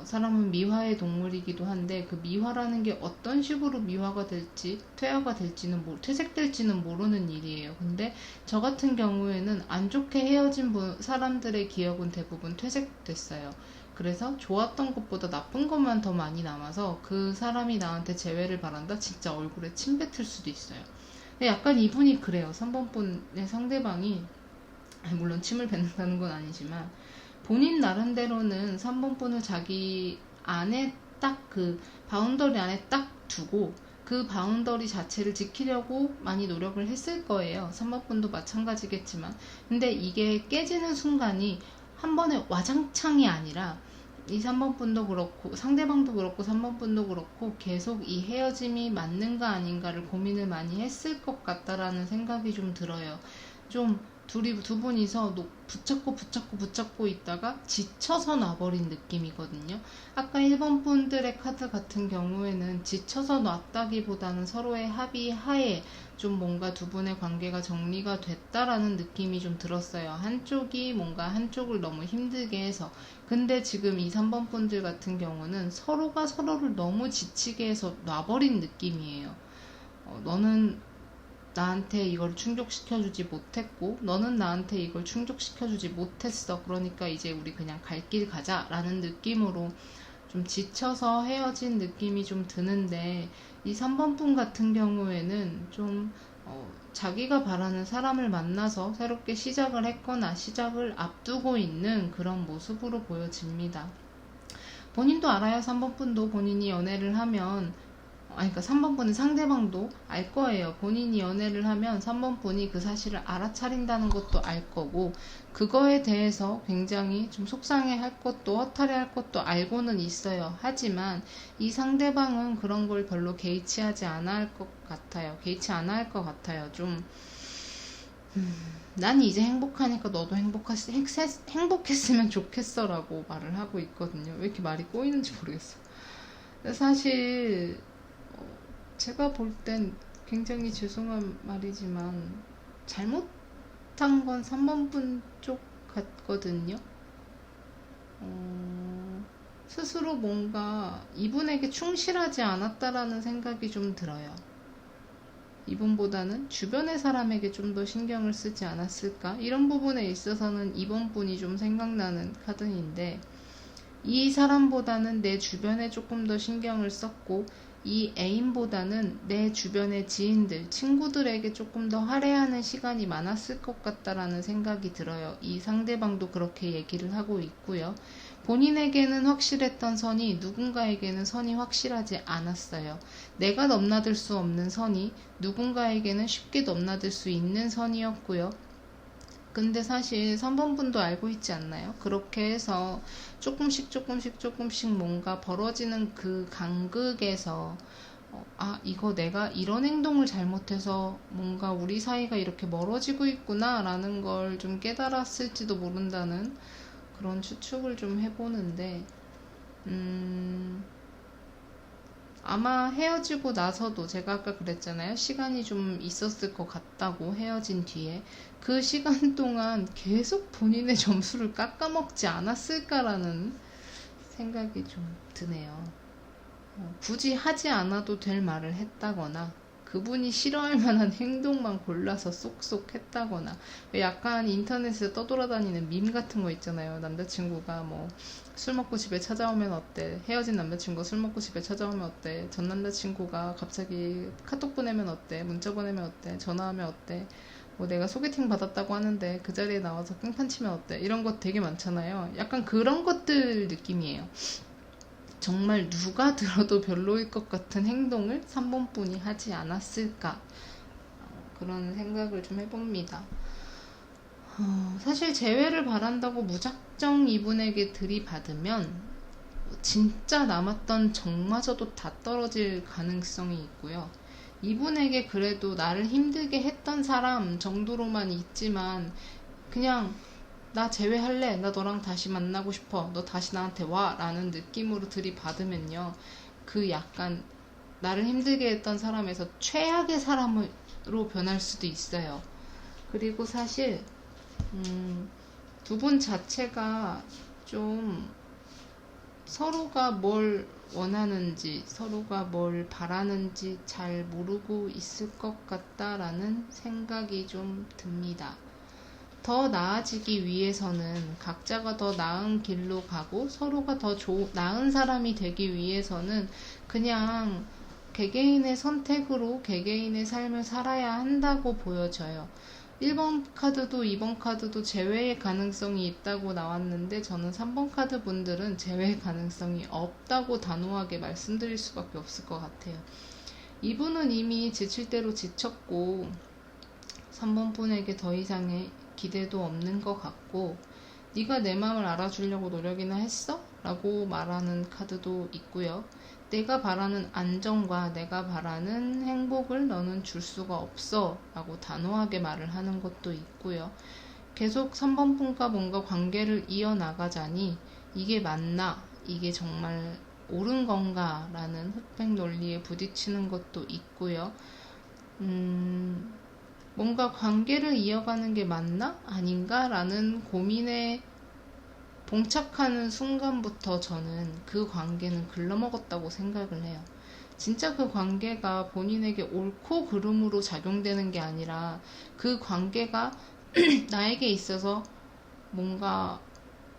사람은 미화의 동물이기도 한데 그 미화라는 게 어떤 식으로 미화가 될지 퇴화가 될지는 퇴색될지는 모르는 일이에요. 근데 저 같은 경우에는 안 좋게 헤어진 사람들의 기억은 대부분 퇴색됐어요. 그래서 좋았던 것보다 나쁜 것만 더 많이 남아서 그 사람이 나한테 재회를 바란다? 진짜 얼굴에 침 뱉을 수도 있어요. 근데 약간 이분이 그래요. 3번 분의 상대방이 물론 침을 뱉는다는 건 아니지만 본인 나름대로는 3번 분을 자기 안에 딱 그 바운더리 안에 딱 두고 그 바운더리 자체를 지키려고 많이 노력을 했을 거예요. 3번 분도 마찬가지겠지만 근데 이게 깨지는 순간이 한 번에 와장창이 아니라 이 3번 분도 그렇고 상대방도 그렇고 3번 분도 그렇고 계속 이 헤어짐이 맞는가 아닌가를 고민을 많이 했을 것 같다라는 생각이 좀 들어요. 좀 두 분이서 붙잡고 있다가 지쳐서 놔버린 느낌이거든요. 아까 1번 분들의 카드 같은 경우에는 지쳐서 놨다기보다는 서로의 합의 하에 좀 뭔가 두 분의 관계가 정리가 됐다라는 느낌이 좀 들었어요. 한쪽이 뭔가 한쪽을 너무 힘들게 해서. 근데 지금 이 3번 분들 같은 경우는 서로가 서로를 너무 지치게 해서 놔버린 느낌이에요. 너는 나한테 이걸 충족시켜주지 못했고 너는 나한테 이걸 충족시켜주지 못했어. 그러니까 이제 우리 그냥 갈 길 가자 라는 느낌으로 좀 지쳐서 헤어진 느낌이 좀 드는데 이 3번 분 같은 경우에는 좀 자기가 바라는 사람을 만나서 새롭게 시작을 했거나 시작을 앞두고 있는 그런 모습으로 보여집니다. 본인도 알아요. 3번 분도 본인이 연애를 하면 그러니까 3번 분은 상대방도 알 거예요. 본인이 연애를 하면 3번 분이 그 사실을 알아차린다는 것도 알 거고 그거에 대해서 굉장히 좀 속상해 할 것도 허탈해 할 것도 알고는 있어요. 하지만 이 상대방은 그런 걸 별로 개의치 않아 할 것 같아요. 좀 난 이제 행복하니까 너도 행복했으면 좋겠어 라고 말을 하고 있거든요. 왜 이렇게 말이 꼬이는지 모르겠어요. 사실 제가 볼 땐 굉장히 죄송한 말이지만 잘못한 건 3번 분 쪽 같거든요. 스스로 뭔가 이분에게 충실하지 않았다라는 생각이 좀 들어요. 이분보다는 주변의 사람에게 좀 더 신경을 쓰지 않았을까? 이런 부분에 있어서는 이번 분이 좀 생각나는 카드인데 이 사람보다는 내 주변에 조금 더 신경을 썼고 이 애인보다는 내 주변의 지인들, 친구들에게 조금 더 할애하는 시간이 많았을 것 같다라는 생각이 들어요. 이 상대방도 그렇게 얘기를 하고 있고요. 본인에게는 확실했던 선이 누군가에게는 선이 확실하지 않았어요. 내가 넘나들 수 없는 선이 누군가에게는 쉽게 넘나들 수 있는 선이었고요. 근데 사실 3번 분도 알고 있지 않나요? 그렇게 해서 조금씩 뭔가 벌어지는 그 간극에서 이거 내가 이런 행동을 잘못해서 뭔가 우리 사이가 이렇게 멀어지고 있구나 라는 걸 좀 깨달았을지도 모른다는 그런 추측을 좀 해보는데 아마 헤어지고 나서도 제가 아까 그랬잖아요. 시간이 좀 있었을 것 같다고 헤어진 뒤에 그 시간 동안 계속 본인의 점수를 깎아먹지 않았을까라는 생각이 좀 드네요. 굳이 하지 않아도 될 말을 했다거나 그분이 싫어할 만한 행동만 골라서 쏙쏙 했다거나 약간 인터넷에 떠돌아다니는 밈 같은 거 있잖아요. 남자친구가 뭐 술 먹고 집에 찾아오면 어때? 헤어진 남자친구가 술 먹고 집에 찾아오면 어때? 전 남자친구가 갑자기 카톡 보내면 어때? 문자 보내면 어때? 전화하면 어때? 뭐 내가 소개팅 받았다고 하는데 그 자리에 나와서 깽판 치면 어때? 이런 것 되게 많잖아요. 약간 그런 것들 느낌이에요. 정말 누가 들어도 별로일 것 같은 행동을 3번 분이 하지 않았을까 그런 생각을 좀 해봅니다. 사실 재회를 바란다고 무작정 이분에게 들이받으면 진짜 남았던 정마저도 다 떨어질 가능성이 있고요. 이분에게 그래도 나를 힘들게 했던 사람 정도로만 있지만 그냥 나 제외할래. 나 너랑 다시 만나고 싶어. 너 다시 나한테 와. 라는 느낌으로 들이받으면요. 그 약간 나를 힘들게 했던 사람에서 최악의 사람으로 변할 수도 있어요. 그리고 사실 두 분 자체가 좀 서로가 뭘 원하는지 서로가 뭘 바라는지 잘 모르고 있을 것 같다라는 생각이 좀 듭니다. 더 나아지기 위해서는 각자가 더 나은 길로 가고 서로가 더 나은 사람이 되기 위해서는 그냥 개개인의 선택으로 개개인의 삶을 살아야 한다고 보여져요. 1번 카드도 2번 카드도 재회의 가능성이 있다고 나왔는데 저는 3번 카드 분들은 재회의 가능성이 없다고 단호하게 말씀드릴 수밖에 없을 것 같아요. 이분은 이미 지칠 대로 지쳤고 3번 분에게 더 이상의 기대도 없는 것 같고 네가 내 마음을 알아주려고 노력이나 했어? 라고 말하는 카드도 있고요. 내가 바라는 안정과 내가 바라는 행복을 너는 줄 수가 없어 라고 단호하게 말을 하는 것도 있고요. 계속 3번 분과 뭔가 관계를 이어나가자니 이게 맞나? 이게 정말 옳은 건가? 라는 흑백 논리에 부딪히는 것도 있고요. 뭔가 관계를 이어가는 게 맞나? 아닌가? 라는 고민에 봉착하는 순간부터 저는 그 관계는 글러먹었다고 생각을 해요. 진짜 그 관계가 본인에게 옳고 그름으로 작용되는 게 아니라 그 관계가 나에게 있어서 뭔가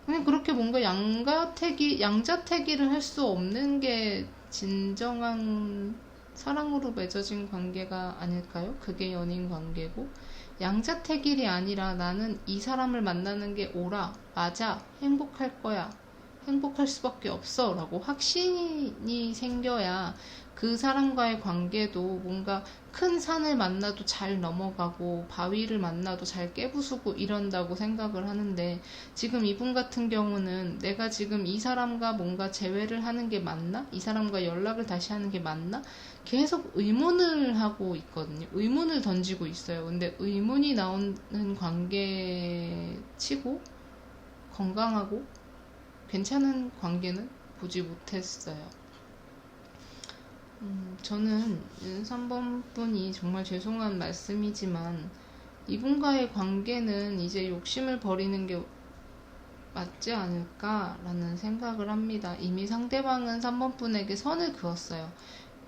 그냥 그렇게 뭔가 양자택일을 할 수 없는 게 진정한 사랑으로 맺어진 관계가 아닐까요? 그게 연인 관계고 양자택일이 아니라 나는 이 사람을 만나는 게 옳아, 맞아, 행복할 거야, 행복할 수밖에 없어 라고 확신이 생겨야 그 사람과의 관계도 뭔가 큰 산을 만나도 잘 넘어가고 바위를 만나도 잘 깨부수고 이런다고 생각을 하는데 지금 이분 같은 경우는 내가 지금 이 사람과 뭔가 재회를 하는 게 맞나? 이 사람과 연락을 다시 하는 게 맞나? 계속 의문을 하고 있거든요. 의문을 던지고 있어요. 근데 의문이 나오는 관계 치고 건강하고 괜찮은 관계는 보지 못했어요. 저는 3번 분이 정말 죄송한 말씀이지만 이분과의 관계는 이제 욕심을 버리는 게 맞지 않을까라는 생각을 합니다. 이미 상대방은 3번 분에게 선을 그었어요.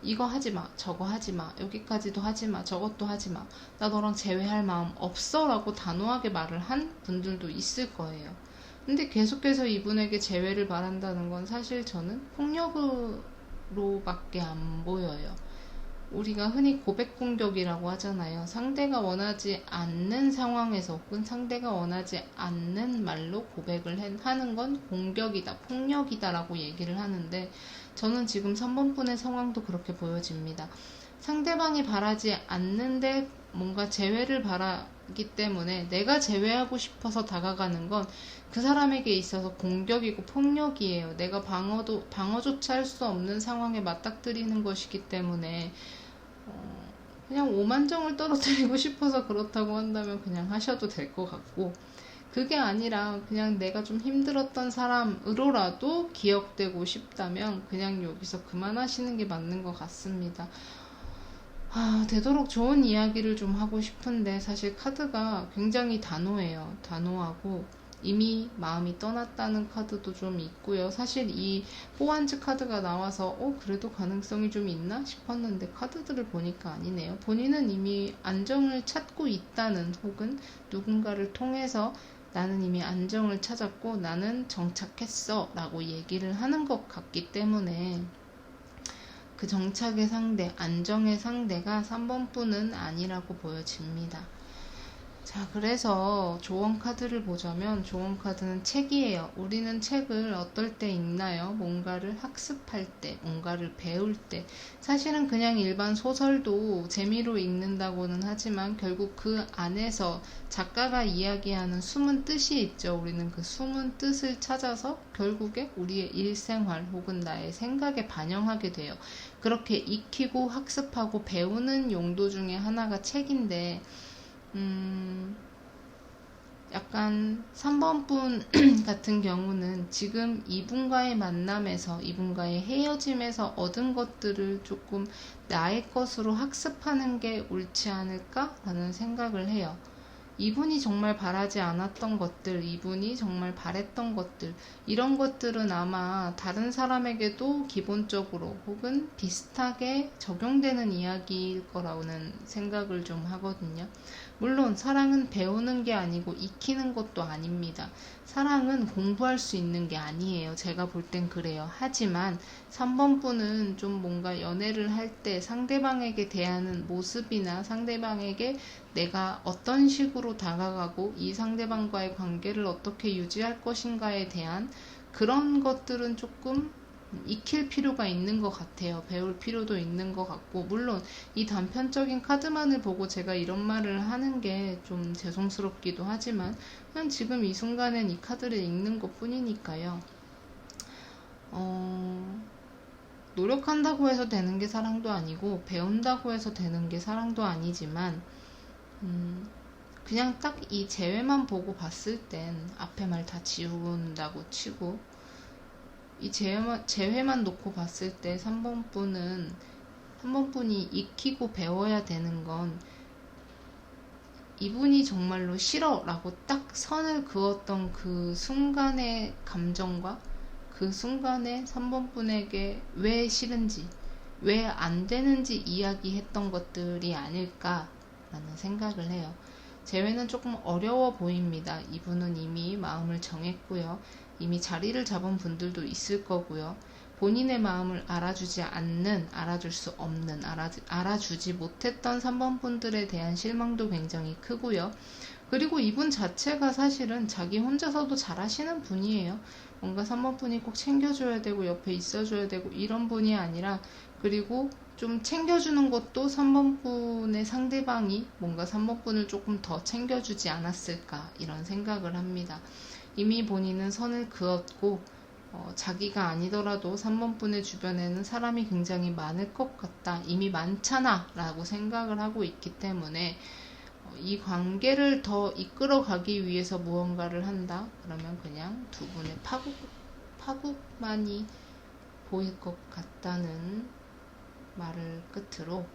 이거 하지마, 저거 하지마, 여기까지도 하지마, 저것도 하지마, 나 너랑 재회할 마음 없어 라고 단호하게 말을 한 분들도 있을 거예요. 근데 계속해서 이분에게 재회를 바란다는 건 사실 저는 폭력으로 공격으로밖에 안 보여요. 우리가 흔히 고백 공격이라고 하잖아요. 상대가 원하지 않는 상황에서 혹은 상대가 원하지 않는 말로 고백을 하는 건 공격이다, 폭력이다 라고 얘기를 하는데, 저는 지금 3번 분의 상황도 그렇게 보여집니다. 상대방이 바라지 않는데 뭔가 재회를 바라기 때문에 내가 재회하고 싶어서 다가가는 건 그 사람에게 있어서 공격이고 폭력이에요. 내가 방어조차 할 수 없는 상황에 맞닥뜨리는 것이기 때문에 그냥 오만정을 떨어뜨리고 싶어서 그렇다고 한다면 그냥 하셔도 될 것 같고, 그게 아니라 그냥 내가 좀 힘들었던 사람으로라도 기억되고 싶다면 그냥 여기서 그만하시는 게 맞는 것 같습니다. 되도록 좋은 이야기를 좀 하고 싶은데 사실 카드가 굉장히 단호해요. 단호하고 이미 마음이 떠났다는 카드도 좀 있고요. 사실 이 포완즈 카드가 나와서 그래도 가능성이 좀 있나 싶었는데 카드들을 보니까 아니네요. 본인은 이미 안정을 찾고 있다는, 혹은 누군가를 통해서 나는 이미 안정을 찾았고 나는 정착했어 라고 얘기를 하는 것 같기 때문에 그 정착의 상대, 안정의 상대가 3번 분은 아니라고 보여집니다. 자, 그래서 조언 카드를 보자면 조언 카드는 책이에요. 우리는 책을 어떨 때 읽나요? 뭔가를 학습할 때, 뭔가를 배울 때. 사실은 그냥 일반 소설도 재미로 읽는다고는 하지만 결국 그 안에서 작가가 이야기하는 숨은 뜻이 있죠. 우리는 그 숨은 뜻을 찾아서 결국에 우리의 일생활 혹은 나의 생각에 반영하게 돼요. 그렇게 익히고 학습하고 배우는 용도 중에 하나가 책인데, 약간 3번 분 같은 경우는 지금 이분과의 만남에서, 이분과의 헤어짐에서 얻은 것들을 조금 나의 것으로 학습하는 게 옳지 않을까라는 생각을 해요. 이분이 정말 바라지 않았던 것들, 이분이 정말 바랬던 것들, 이런 것들은 아마 다른 사람에게도 기본적으로 혹은 비슷하게 적용되는 이야기일 거라고는 생각을 좀 하거든요. 물론 사랑은 배우는 게 아니고 익히는 것도 아닙니다. 사랑은 공부할 수 있는 게 아니에요. 제가 볼 땐 그래요. 하지만 3번 분은 좀 뭔가 연애를 할 때 상대방에게 대하는 모습이나 상대방에게 내가 어떤 식으로 다가가고 이 상대방과의 관계를 어떻게 유지할 것인가에 대한 그런 것들은 조금 익힐 필요가 있는 것 같아요. 배울 필요도 있는 것 같고, 물론 이 단편적인 카드만을 보고 제가 이런 말을 하는 게 좀 죄송스럽기도 하지만 그냥 지금 이 순간엔 이 카드를 읽는 것 뿐이니까요. 노력한다고 해서 되는 게 사랑도 아니고 배운다고 해서 되는 게 사랑도 아니지만 그냥 딱 이 재회만 보고 봤을 땐 앞에 말 다 지운다고 치고 이 재회만 놓고 봤을 때 3번 분이 익히고 배워야 되는 건 이분이 정말로 싫어 라고 딱 선을 그었던 그 순간의 감정과 그 순간에 3번 분에게 왜 싫은지, 왜 안 되는지 이야기했던 것들이 아닐까라는 생각을 해요. 재회는 조금 어려워 보입니다. 이분은 이미 마음을 정했고요. 이미 자리를 잡은 분들도 있을 거고요. 본인의 마음을 알아주지 않는, 알아줄 수 없는, 알아주지 못했던 3번 분들에 대한 실망도 굉장히 크고요. 그리고 이분 자체가 사실은 자기 혼자서도 잘하시는 분이에요. 뭔가 3번 분이 꼭 챙겨줘야 되고 옆에 있어줘야 되고 이런 분이 아니라, 그리고 좀 챙겨주는 것도 3번 분의 상대방이 뭔가 3번 분을 조금 더 챙겨주지 않았을까 이런 생각을 합니다. 이미 본인은 선을 그었고 자기가 아니더라도 3번 분의 주변에는 사람이 굉장히 많을 것 같다, 이미 많잖아 라고 생각을 하고 있기 때문에 이 관계를 더 이끌어가기 위해서 무언가를 한다 그러면 그냥 두 분의 파국만이 보일 것 같다는 말을 끝으로,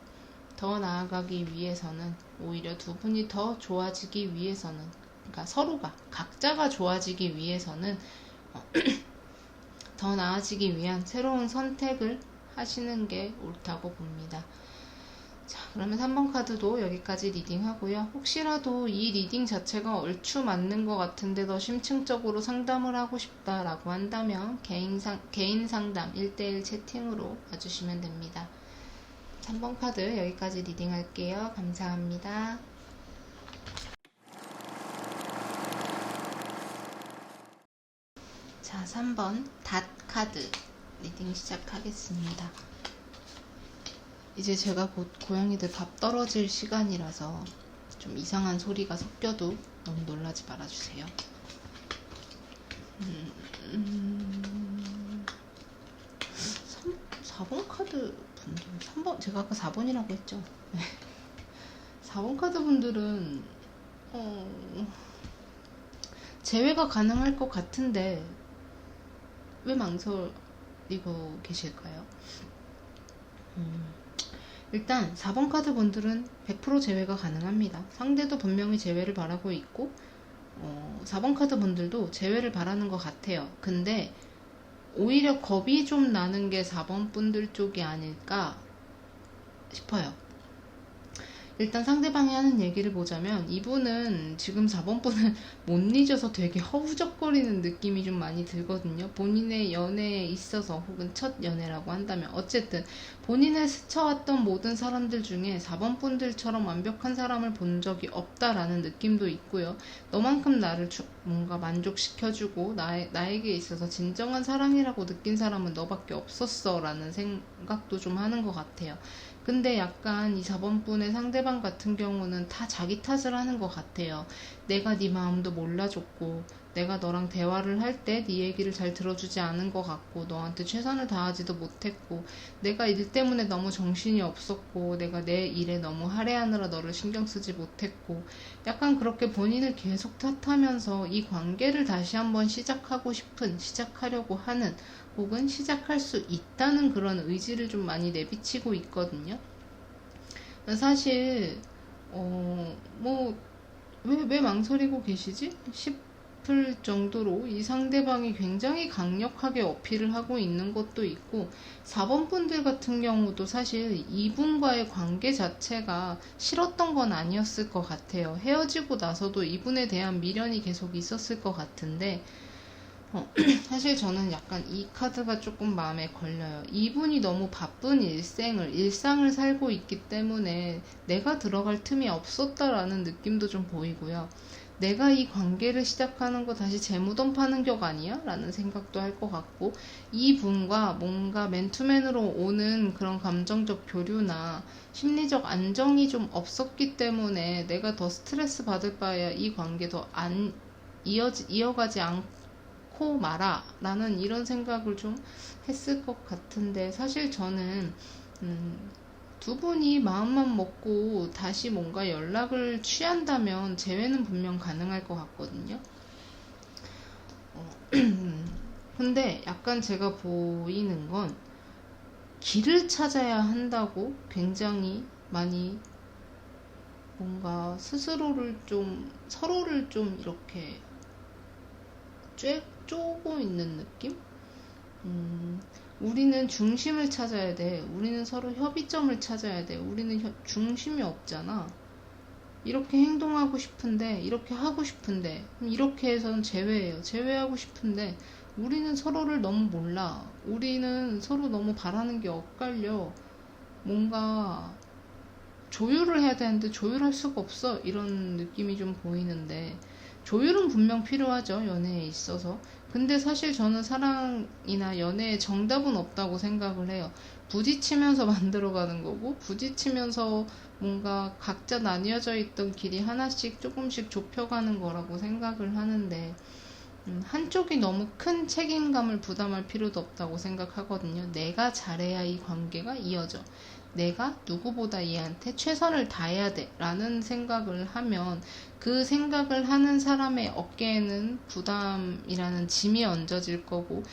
더 나아가기 위해서는, 오히려 두 분이 더 좋아지기 위해서는, 그러니까 서로가 각자가 좋아지기 위해서는 더 나아지기 위한 새로운 선택을 하시는 게 옳다고 봅니다. 자, 그러면 3번 카드도 여기까지 리딩 하고요. 혹시라도 이 리딩 자체가 얼추 맞는 것 같은데 더 심층적으로 상담을 하고 싶다라고 한다면 개인 상담 1대1 채팅으로 와주시면 됩니다. 3번 카드 여기까지 리딩 할게요. 감사합니다. 자, 3번 닷 카드 리딩 시작하겠습니다. 이제 제가 곧 고양이들 밥 떨어질 시간이라서 좀 이상한 소리가 섞여도 너무 놀라지 말아주세요. 4번 카드 분들, 3번, 제가 아까 4번이라고 했죠. 4번 카드 분들은 재회가 가능할 것 같은데 왜 망설이고 계실까요? 일단 4번 카드 분들은 100% 재회가 가능합니다. 상대도 분명히 재회를 바라고 있고 4번 카드 분들도 재회를 바라는 것 같아요. 근데 오히려 겁이 좀 나는 게 4번 분들 쪽이 아닐까 싶어요. 일단 상대방이 하는 얘기를 보자면 이분은 지금 4번 분을 못 잊어서 되게 허우적거리는 느낌이 좀 많이 들거든요. 본인의 연애에 있어서 혹은 첫 연애라고 한다면 어쨌든 본인을 스쳐왔던 모든 사람들 중에 4번 분들처럼 완벽한 사람을 본 적이 없다라는 느낌도 있고요. 너만큼 나를 뭔가 만족시켜주고 나에게 있어서 진정한 사랑이라고 느낀 사람은 너밖에 없었어 라는 생각도 좀 하는 것 같아요. 근데 약간 이 4번 분의 상대방 같은 경우는 다 자기 탓을 하는 것 같아요. 내가 네 마음도 몰라줬고 내가 너랑 대화를 할 때 네 얘기를 잘 들어주지 않은 것 같고 너한테 최선을 다하지도 못했고 내가 일 때문에 너무 정신이 없었고 내가 내 일에 너무 할애하느라 너를 신경 쓰지 못했고 약간 그렇게 본인을 계속 탓하면서 이 관계를 다시 한번 시작하려고 하는 혹은 시작할 수 있다는 그런 의지를 좀 많이 내비치고 있거든요. 사실 왜 망설이고 계시지? 싶을 정도로 이 상대방이 굉장히 강력하게 어필을 하고 있는 것도 있고 4번 분들 같은 경우도 사실 이분과의 관계 자체가 싫었던 건 아니었을 것 같아요. 헤어지고 나서도 이분에 대한 미련이 계속 있었을 것 같은데 사실 저는 약간 이 카드가 조금 마음에 걸려요. 이분이 너무 바쁜 일상을 살고 있기 때문에 내가 들어갈 틈이 없었다라는 느낌도 좀 보이고요. 내가 이 관계를 시작하는 거 다시 재무덤 파는 격 아니야? 라는 생각도 할 것 같고 이분과 뭔가 맨투맨으로 오는 그런 감정적 교류나 심리적 안정이 좀 없었기 때문에 내가 더 스트레스 받을 바에야 이 관계 더 이어가지 않고 마라 라는 이런 생각을 좀 했을 것 같은데 사실 저는 두 분이 마음만 먹고 다시 뭔가 연락을 취한다면 재회는 분명 가능할 것 같거든요. 근데 약간 제가 보이는 건 길을 찾아야 한다고 굉장히 많이 뭔가 서로를 좀 이렇게 쪼고 있는 느낌? 우리는 중심을 찾아야 돼. 우리는 서로 협의점을 찾아야 돼. 우리는 중심이 없잖아. 이렇게 행동하고 싶은데, 이렇게 하고 싶은데, 이렇게 해서는 제외해요. 제외하고 싶은데, 우리는 서로를 너무 몰라. 우리는 서로 너무 바라는 게 엇갈려. 뭔가 조율을 해야 되는데 조율할 수가 없어. 이런 느낌이 좀 보이는데, 조율은 분명 필요하죠. 연애에 있어서. 근데 사실 저는 사랑이나 연애에 정답은 없다고 생각을 해요. 부딪히면서 만들어가는 거고 부딪히면서 뭔가 각자 나뉘어져 있던 길이 하나씩 조금씩 좁혀가는 거라고 생각을 하는데 한쪽이 너무 큰 책임감을 부담할 필요도 없다고 생각하거든요. 내가 잘해야 이 관계가 이어져. 내가 누구보다 얘한테 최선을 다해야 돼 라는 생각을 하면 그 생각을 하는 사람의 어깨에는 부담이라는 짐이 얹어질 거고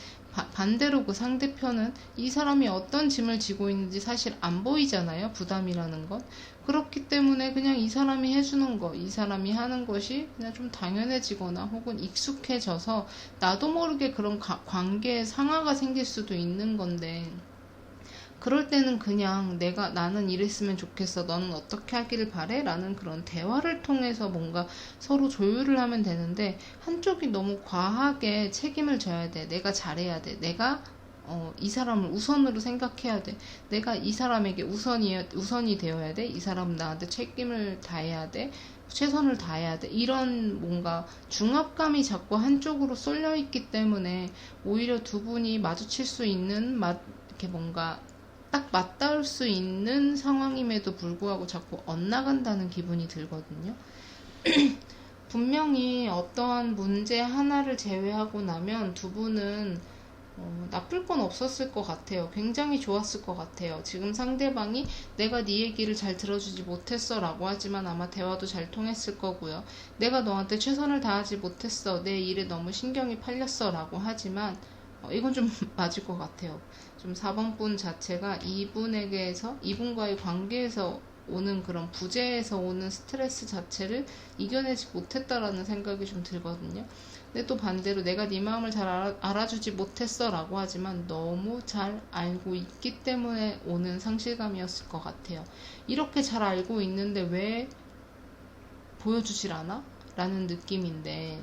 반대로 그 상대편은 이 사람이 어떤 짐을 지고 있는지 사실 안 보이잖아요. 부담이라는 건. 그렇기 때문에 그냥 이 사람이 해주는 거, 이 사람이 하는 것이 그냥 좀 당연해지거나 혹은 익숙해져서 나도 모르게 그런 관계에 상하가 생길 수도 있는 건데 그럴 때는 그냥 나는 이랬으면 좋겠어. 너는 어떻게 하기를 바래? 라는 그런 대화를 통해서 뭔가 서로 조율을 하면 되는데, 한쪽이 너무 과하게 책임을 져야 돼. 내가 잘해야 돼. 내가 이 사람을 우선으로 생각해야 돼. 내가 이 사람에게 우선이 되어야 돼. 이 사람은 나한테 책임을 다해야 돼. 최선을 다해야 돼. 이런 뭔가 중압감이 자꾸 한쪽으로 쏠려 있기 때문에 오히려 두 분이 마주칠 수 있는 이렇게 뭔가 딱 맞닿을 수 있는 상황임에도 불구하고 자꾸 엇나간다는 기분이 들거든요. 분명히 어떠한 문제 하나를 제외하고 나면 두 분은 나쁠 건 없었을 것 같아요. 굉장히 좋았을 것 같아요. 지금 상대방이 내가 네 얘기를 잘 들어주지 못했어 라고 하지만 아마 대화도 잘 통했을 거고요. 내가 너한테 최선을 다하지 못했어. 내 일에 너무 신경이 팔렸어 라고 하지만 이건 좀 맞을 것 같아요. 좀 4번 분 자체가 이분과의 관계에서 오는 그런 부재에서 오는 스트레스 자체를 이겨내지 못했다라는 생각이 좀 들거든요. 근데 또 반대로 내가 네 마음을 잘 알아주지 못했어 라고 하지만 너무 잘 알고 있기 때문에 오는 상실감이었을 것 같아요. 이렇게 잘 알고 있는데 왜 보여주질 않아? 라는 느낌인데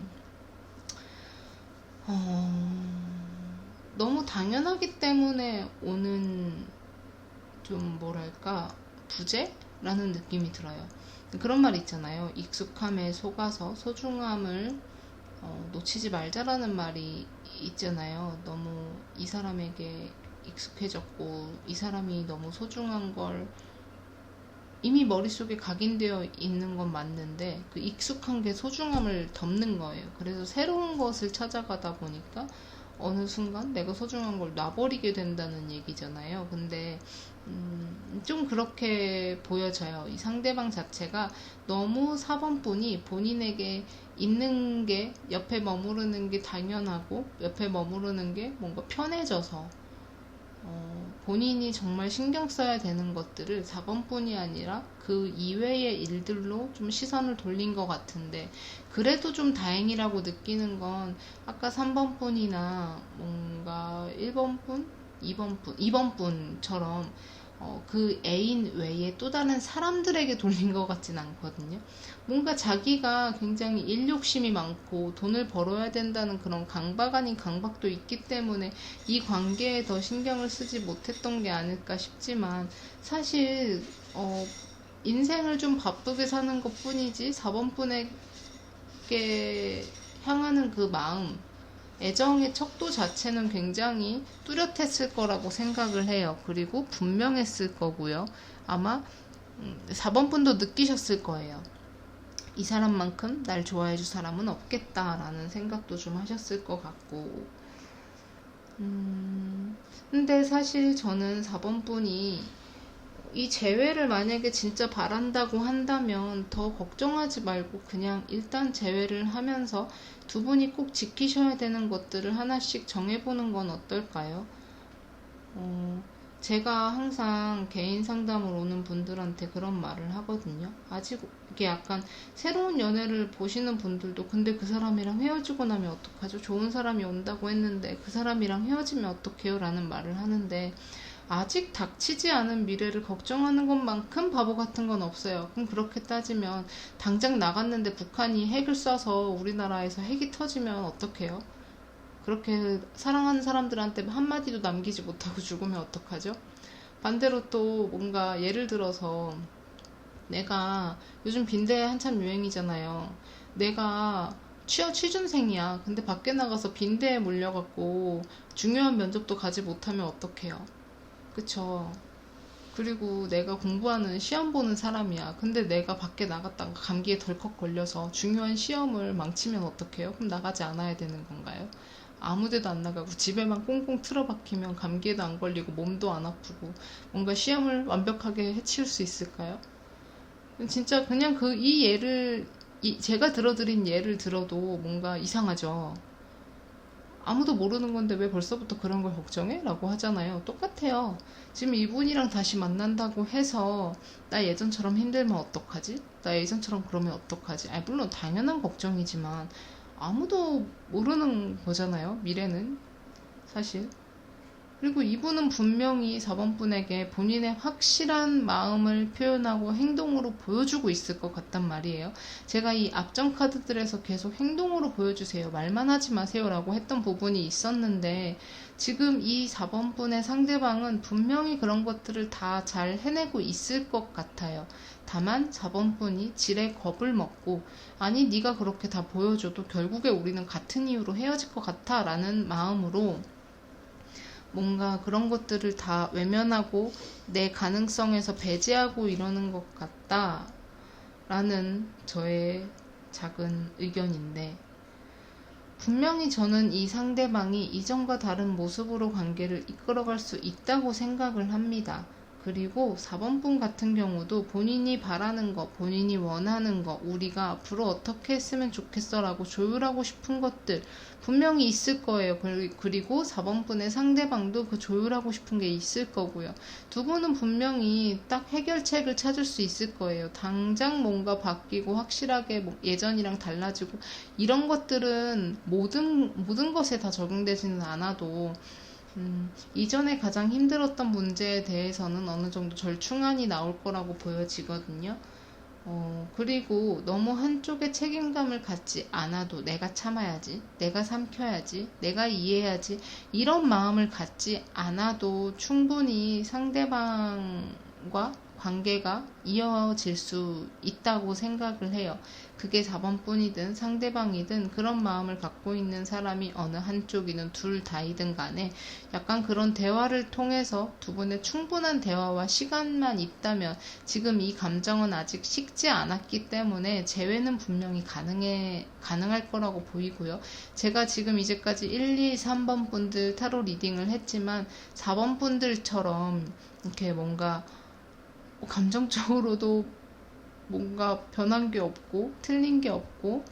너무 당연하기 때문에 오는 좀 뭐랄까 부재라는 느낌이 들어요. 그런 말 있잖아요. 익숙함에 속아서 소중함을 놓치지 말자라는 말이 있잖아요. 너무 이 사람에게 익숙해졌고 이 사람이 너무 소중한 걸 이미 머릿속에 각인되어 있는 건 맞는데 그 익숙한 게 소중함을 덮는 거예요. 그래서 새로운 것을 찾아가다 보니까 어느 순간 내가 소중한 걸 놔버리게 된다는 얘기잖아요. 근데 좀 그렇게 보여져요. 이 상대방 자체가 너무 4번 분이 본인에게 있는 게 옆에 머무르는 게 당연하고 옆에 머무르는 게 뭔가 편해져서 본인이 정말 신경 써야 되는 것들을 4번 분이 아니라 그 이외의 일들로 좀 시선을 돌린 것 같은데, 그래도 좀 다행이라고 느끼는 건 아까 3번 분이나 뭔가 1번 분, 2번 분처럼 그 애인 외에 또 다른 사람들에게 돌린 것 같진 않거든요. 뭔가 자기가 굉장히 일욕심이 많고 돈을 벌어야 된다는 그런 강박 아닌 강박도 있기 때문에 이 관계에 더 신경을 쓰지 못했던 게 아닐까 싶지만, 사실 인생을 좀 바쁘게 사는 것 뿐이지 4번 분에게 향하는 그 마음, 애정의 척도 자체는 굉장히 뚜렷했을 거라고 생각을 해요. 그리고 분명했을 거고요. 아마 4번 분도 느끼셨을 거예요. 이 사람만큼 날 좋아해 줄 사람은 없겠다라는 생각도 좀 하셨을 것 같고, 근데 사실 저는 4번 분이 이 재회를 만약에 진짜 바란다고 한다면 더 걱정하지 말고 그냥 일단 재회를 하면서 두 분이 꼭 지키셔야 되는 것들을 하나씩 정해보는 건 어떨까요? 제가 항상 개인 상담을 오는 분들한테 그런 말을 하거든요. 아직 이게 약간 새로운 연애를 보시는 분들도 근데 그 사람이랑 헤어지고 나면 어떡하죠? 좋은 사람이 온다고 했는데 그 사람이랑 헤어지면 어떡해요? 라는 말을 하는데, 아직 닥치지 않은 미래를 걱정하는 것만큼 바보 같은 건 없어요. 그럼 그렇게 따지면 당장 나갔는데 북한이 핵을 쏴서 우리나라에서 핵이 터지면 어떡해요? 그렇게 사랑하는 사람들한테 한마디도 남기지 못하고 죽으면 어떡하죠? 반대로 또 뭔가 예를 들어서 내가 요즘 빈대 한참 유행이잖아요. 내가 취준생이야. 근데 밖에 나가서 빈대에 물려갖고 중요한 면접도 가지 못하면 어떡해요? 그쵸? 그리고 내가 공부하는 시험 보는 사람이야. 근데 내가 밖에 나갔다가 감기에 덜컥 걸려서 중요한 시험을 망치면 어떡해요? 그럼 나가지 않아야 되는 건가요? 아무데도 안 나가고 집에만 꽁꽁 틀어박히면 감기에도 안 걸리고 몸도 안 아프고 뭔가 시험을 완벽하게 해치울 수 있을까요? 진짜 그냥 제가 들어드린 예를 들어도 뭔가 이상하죠. 아무도 모르는 건데 왜 벌써부터 그런 걸 걱정해? 라고 하잖아요. 똑같아요. 지금 이분이랑 다시 만난다고 해서 나 예전처럼 힘들면 어떡하지? 나 예전처럼 그러면 어떡하지? 물론 당연한 걱정이지만 아무도 모르는 거잖아요. 미래는 사실. 그리고 이분은 분명히 4번 분에게 본인의 확실한 마음을 표현하고 행동으로 보여주고 있을 것 같단 말이에요. 제가 이 앞전 카드들에서 계속 행동으로 보여주세요, 말만 하지 마세요 라고 했던 부분이 있었는데, 지금 이 4번 분의 상대방은 분명히 그런 것들을 다 잘 해내고 있을 것 같아요. 다만 4번 분이 지레 겁을 먹고, 아니 네가 그렇게 다 보여줘도 결국에 우리는 같은 이유로 헤어질 것 같아 라는 마음으로 뭔가 그런 것들을 다 외면하고 내 가능성에서 배제하고 이러는 것 같다 라는 저의 작은 의견인데, 분명히 저는 이 상대방이 이전과 다른 모습으로 관계를 이끌어갈 수 있다고 생각을 합니다. 그리고 4번 분 같은 경우도 본인이 바라는 거, 본인이 원하는 거, 우리가 앞으로 어떻게 했으면 좋겠어 라고 조율하고 싶은 것들 분명히 있을 거예요. 그리고 4번 분의 상대방도 그 조율하고 싶은 게 있을 거고요. 두 분은 분명히 딱 해결책을 찾을 수 있을 거예요. 당장 뭔가 바뀌고 확실하게 예전이랑 달라지고 이런 것들은 모든 것에 다 적용되지는 않아도 이전에 가장 힘들었던 문제에 대해서는 어느 정도 절충안이 나올 거라고 보여지거든요. 그리고 너무 한쪽에 책임감을 갖지 않아도 내가 참아야지, 내가 삼켜야지, 내가 이해해야지 이런 마음을 갖지 않아도 충분히 상대방과 관계가 이어질 수 있다고 생각을 해요. 그게 4번 분이든 상대방이든 그런 마음을 갖고 있는 사람이 어느 한쪽이든 둘 다이든 간에 약간 그런 대화를 통해서 두 분의 충분한 대화와 시간만 있다면, 지금 이 감정은 아직 식지 않았기 때문에 재회는 분명히 가능할 거라고 보이고요. 제가 지금 이제까지 1, 2, 3번 분들 타로 리딩을 했지만 4번 분들처럼 이렇게 뭔가 감정적으로도 뭔가 변한 게 없고 틀린 게 없고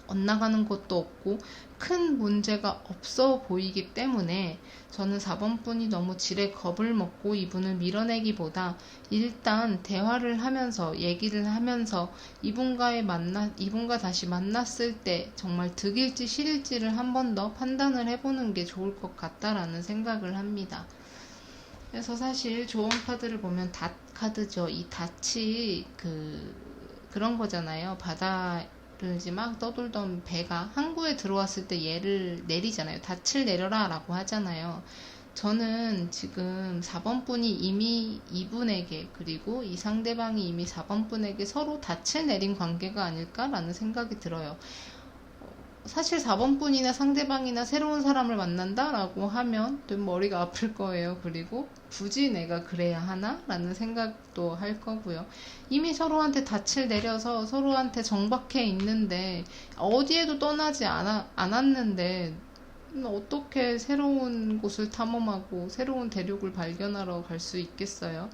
엇나가는 것도 없고 큰 문제가 없어 보이기 때문에 저는 4번 분이 너무 지레 겁을 먹고 이분을 밀어내기보다 일단 대화를 하면서 얘기를 하면서 이분과 다시 만났을 때 정말 득일지 실일지를 한 번 더 판단을 해보는 게 좋을 것 같다라는 생각을 합니다. 그래서 사실 조언 카드를 보면 닷 카드죠. 이 닷이 그런 거잖아요. 바다를 이제 막 떠돌던 배가 항구에 들어왔을 때 얘를 내리잖아요. 닷을 내려라 라고 하잖아요. 저는 지금 4번 분이 이미 이분에게, 그리고 이 상대방이 이미 4번 분에게 서로 닷을 내린 관계가 아닐까라는 생각이 들어요. 사실 4번 분이나 상대방이나 새로운 사람을 만난다라고 하면 좀 머리가 아플 거예요. 그리고 굳이 내가 그래야 하나? 라는 생각도 할 거고요. 이미 서로한테 닻을 내려서 서로한테 정박해 있는데 어디에도 떠나지 않았는데 어떻게 새로운 곳을 탐험하고 새로운 대륙을 발견하러 갈 수 있겠어요?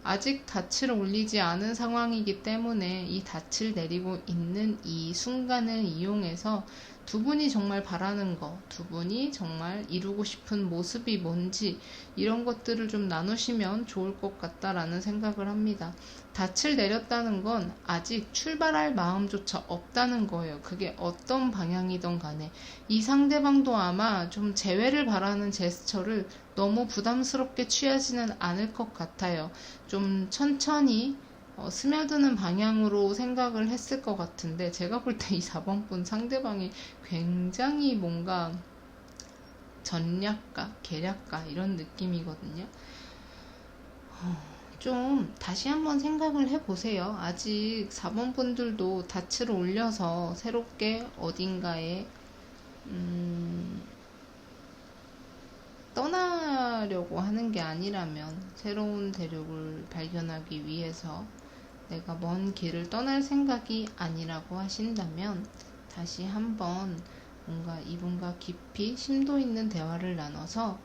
아직 닻을 올리지 않은 상황이기 때문에 이 닻을 내리고 있는 이 순간을 이용해서 두 분이 정말 바라는 거, 두 분이 정말 이루고 싶은 모습이 뭔지 이런 것들을 좀 나누시면 좋을 것 같다라는 생각을 합니다. 닻을 내렸다는 건 아직 출발할 마음조차 없다는 거예요. 그게 어떤 방향이든 간에. 이 상대방도 아마 좀 재회를 바라는 제스처를 너무 부담스럽게 취하지는 않을 것 같아요. 좀 천천히 스며드는 방향으로 생각을 했을 것 같은데, 제가 볼 때 이 4번 분 상대방이 굉장히 뭔가 전략가, 계략가 이런 느낌이거든요. 좀 다시 한번 생각을 해보세요. 아직 4번 분들도 닻을 올려서 새롭게 어딘가에 떠나려고 하는 게 아니라면, 새로운 대륙을 발견하기 위해서 내가 먼 길을 떠날 생각이 아니라고 하신다면 다시 한번 뭔가 이분과 깊이 심도 있는 대화를 나눠서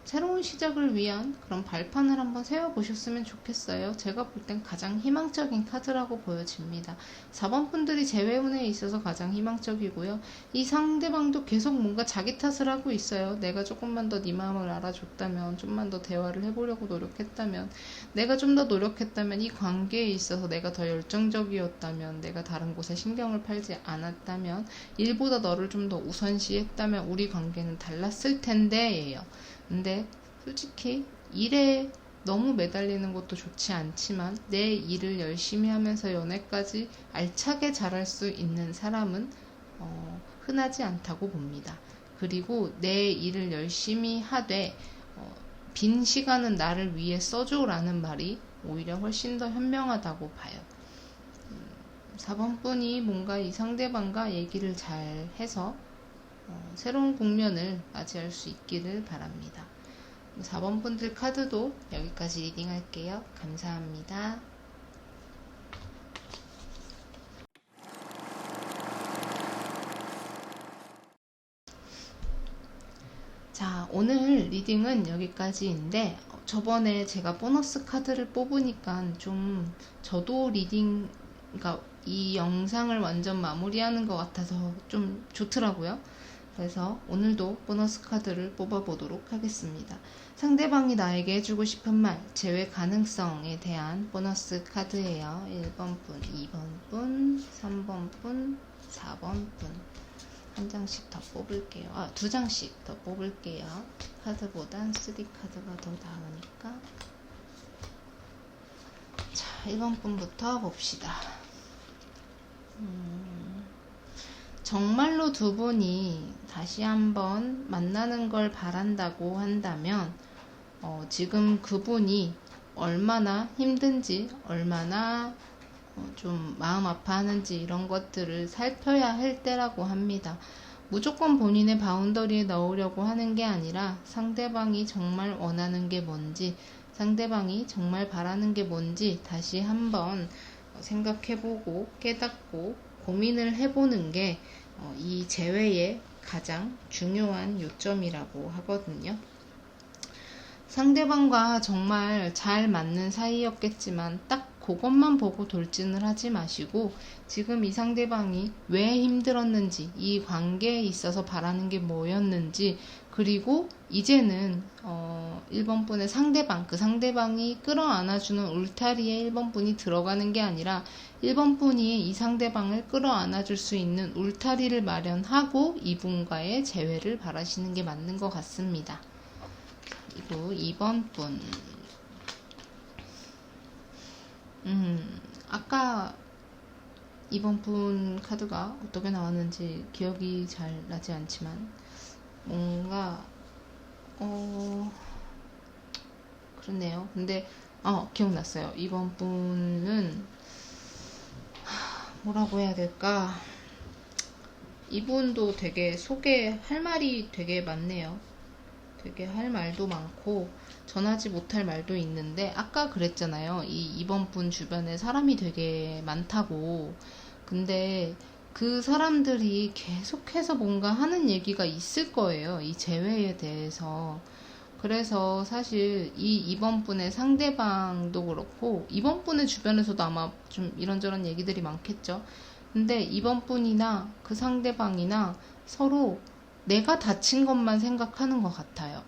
새로운 시작을 위한 그런 발판을 한번 세워보셨으면 좋겠어요. 제가 볼 땐 가장 희망적인 카드라고 보여집니다. 4번 분들이 재회운에 있어서 가장 희망적이고요. 이 상대방도 계속 뭔가 자기 탓을 하고 있어요. 내가 조금만 더 네 마음을 알아줬다면, 좀만 더 대화를 해보려고 노력했다면, 내가 좀 더 노력했다면, 이 관계에 있어서 내가 더 열정적이었다면, 내가 다른 곳에 신경을 팔지 않았다면, 일보다 너를 좀 더 우선시했다면 우리 관계는 달랐을 텐데예요. 근데 솔직히 일에 너무 매달리는 것도 좋지 않지만 내 일을 열심히 하면서 연애까지 알차게 잘할 수 있는 사람은 흔하지 않다고 봅니다. 그리고 내 일을 열심히 하되 빈 시간은 나를 위해 써줘라는 말이 오히려 훨씬 더 현명하다고 봐요. 4번 분이 뭔가 이 상대방과 얘기를 잘 해서 새로운 국면을 맞이할 수 있기를 바랍니다. 4번 분들 카드도 여기까지 리딩 할게요. 감사합니다. 자, 오늘 리딩은 여기까지인데 저번에 제가 보너스 카드를 뽑으니까 좀 저도 리딩, 그러니까 이 영상을 완전 마무리하는 것 같아서 좀 좋더라고요. 그래서 오늘도 보너스 카드를 뽑아보도록 하겠습니다. 상대방이 나에게 해주고 싶은 말, 재회 가능성에 대한 보너스 카드예요. 1번 분, 2번 분, 3번 분, 4번 분. 한 장씩 더 뽑을게요. 두 장씩 더 뽑을게요. 카드보단 3카드가 더 나으니까. 자, 1번 분부터 봅시다. 정말로 두 분이 다시 한번 만나는 걸 바란다고 한다면 지금 그분이 얼마나 힘든지, 얼마나 좀 마음 아파하는지 이런 것들을 살펴야 할 때라고 합니다. 무조건 본인의 바운더리에 넣으려고 하는 게 아니라 상대방이 정말 원하는 게 뭔지, 상대방이 정말 바라는 게 뭔지 다시 한번 생각해보고 깨닫고 고민을 해보는 게 이 재회의 가장 중요한 요점이라고 하거든요. 상대방과 정말 잘 맞는 사이였겠지만 딱 그것만 보고 돌진을 하지 마시고 지금 이 상대방이 왜 힘들었는지, 이 관계에 있어서 바라는 게 뭐였는지, 그리고 이제는 1번 분의 상대방, 그 상대방이 끌어안아주는 울타리에 1번 분이 들어가는 게 아니라 1번 분이 이 상대방을 끌어안아줄 수 있는 울타리를 마련하고 이분과의 재회를 바라시는 게 맞는 것 같습니다. 그리고 2번 분, 아까 2번 분 카드가 어떻게 나왔는지 기억이 잘 나지 않지만 뭔가 그렇네요. 근데 기억났어요. 2번 분은 뭐라고 해야 될까? 이분도 되게 소개할 말이 되게 많네요. 되게 할 말도 많고 전하지 못할 말도 있는데 아까 그랬잖아요. 이 2번 분 주변에 사람이 되게 많다고. 근데 그 사람들이 계속해서 뭔가 하는 얘기가 있을 거예요. 이 재회에 대해서. 그래서 사실 이 2번 분의 상대방도 그렇고 2번 분의 주변에서도 아마 좀 이런저런 얘기들이 많겠죠. 근데 2번 분이나 그 상대방이나 서로 내가 다친 것만 생각하는 것 같아요.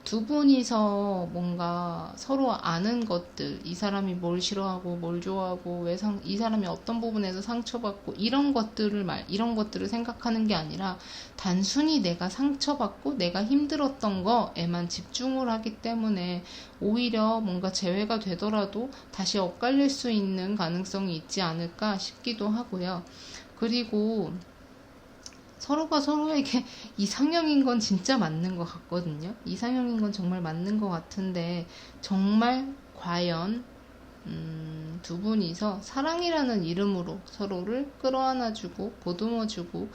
두 분이서 뭔가 서로 아는 것들, 이 사람이 뭘 싫어하고 뭘 좋아하고 이 사람이 어떤 부분에서 상처받고 이런 것들을 생각하는 게 아니라 단순히 내가 상처받고 내가 힘들었던 거에만 집중을 하기 때문에 오히려 뭔가 재회가 되더라도 다시 엇갈릴 수 있는 가능성이 있지 않을까 싶기도 하고요. 그리고 서로가 서로에게 이상형인 건 진짜 맞는 것 같거든요. 이상형인 건 정말 맞는 것 같은데 정말 과연 두 분이서 사랑이라는 이름으로 서로를 끌어안아주고 보듬어주고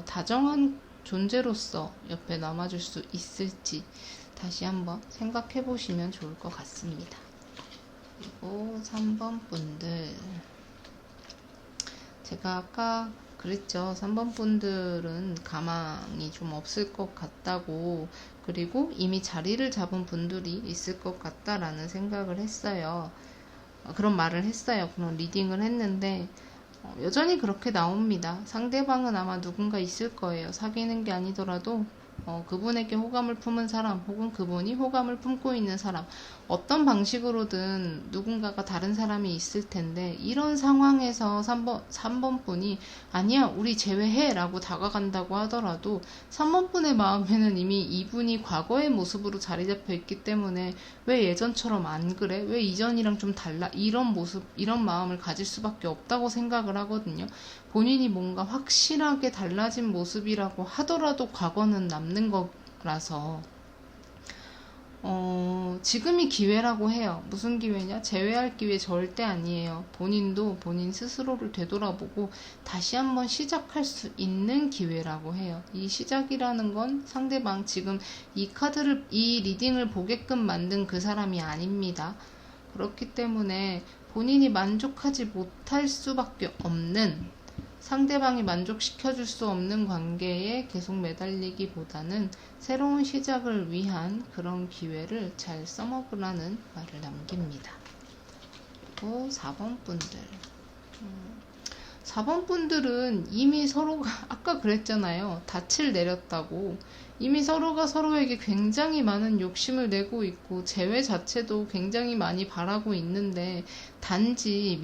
다정한 존재로서 옆에 남아줄 수 있을지 다시 한번 생각해 보시면 좋을 것 같습니다. 그리고 3번 분들, 제가 아까 그랬죠. 3번 분들은 가망이 좀 없을 것 같다고, 그리고 이미 자리를 잡은 분들이 있을 것 같다라는 생각을 했어요. 그런 말을 했어요. 그런 리딩을 했는데, 여전히 그렇게 나옵니다. 상대방은 아마 누군가 있을 거예요. 사귀는 게 아니더라도 그분에게 호감을 품은 사람, 혹은 그분이 호감을 품고 있는 사람, 어떤 방식으로든 누군가가 다른 사람이 있을 텐데, 이런 상황에서 3번 분이 아니야, 우리 제외해 라고 다가간다고 하더라도 3번 분의 마음에는 이미 이분이 과거의 모습으로 자리 잡혀 있기 때문에 왜 예전처럼 안 그래? 왜 이전이랑 좀 달라? 이런 모습, 이런 마음을 가질 수밖에 없다고 생각을 하거든요. 본인이 뭔가 확실하게 달라진 모습이라고 하더라도 과거는 남는 거라서 지금이 기회라고 해요. 무슨 기회냐? 제외할 기회 절대 아니에요. 본인도 본인 스스로를 되돌아보고 다시 한번 시작할 수 있는 기회라고 해요. 이 시작이라는 건 상대방, 지금 이 리딩을 보게끔 만든 그 사람이 아닙니다. 그렇기 때문에 본인이 만족하지 못할 수밖에 없는, 상대방이 만족시켜줄 수 없는 관계에 계속 매달리기보다는 새로운 시작을 위한 그런 기회를 잘 써먹으라는 말을 남깁니다. 또 4번 분들. 4번 분들은 이미 서로가, 아까 그랬잖아요. 닻을 내렸다고. 이미 서로가 서로에게 굉장히 많은 욕심을 내고 있고, 재회 자체도 굉장히 많이 바라고 있는데, 단지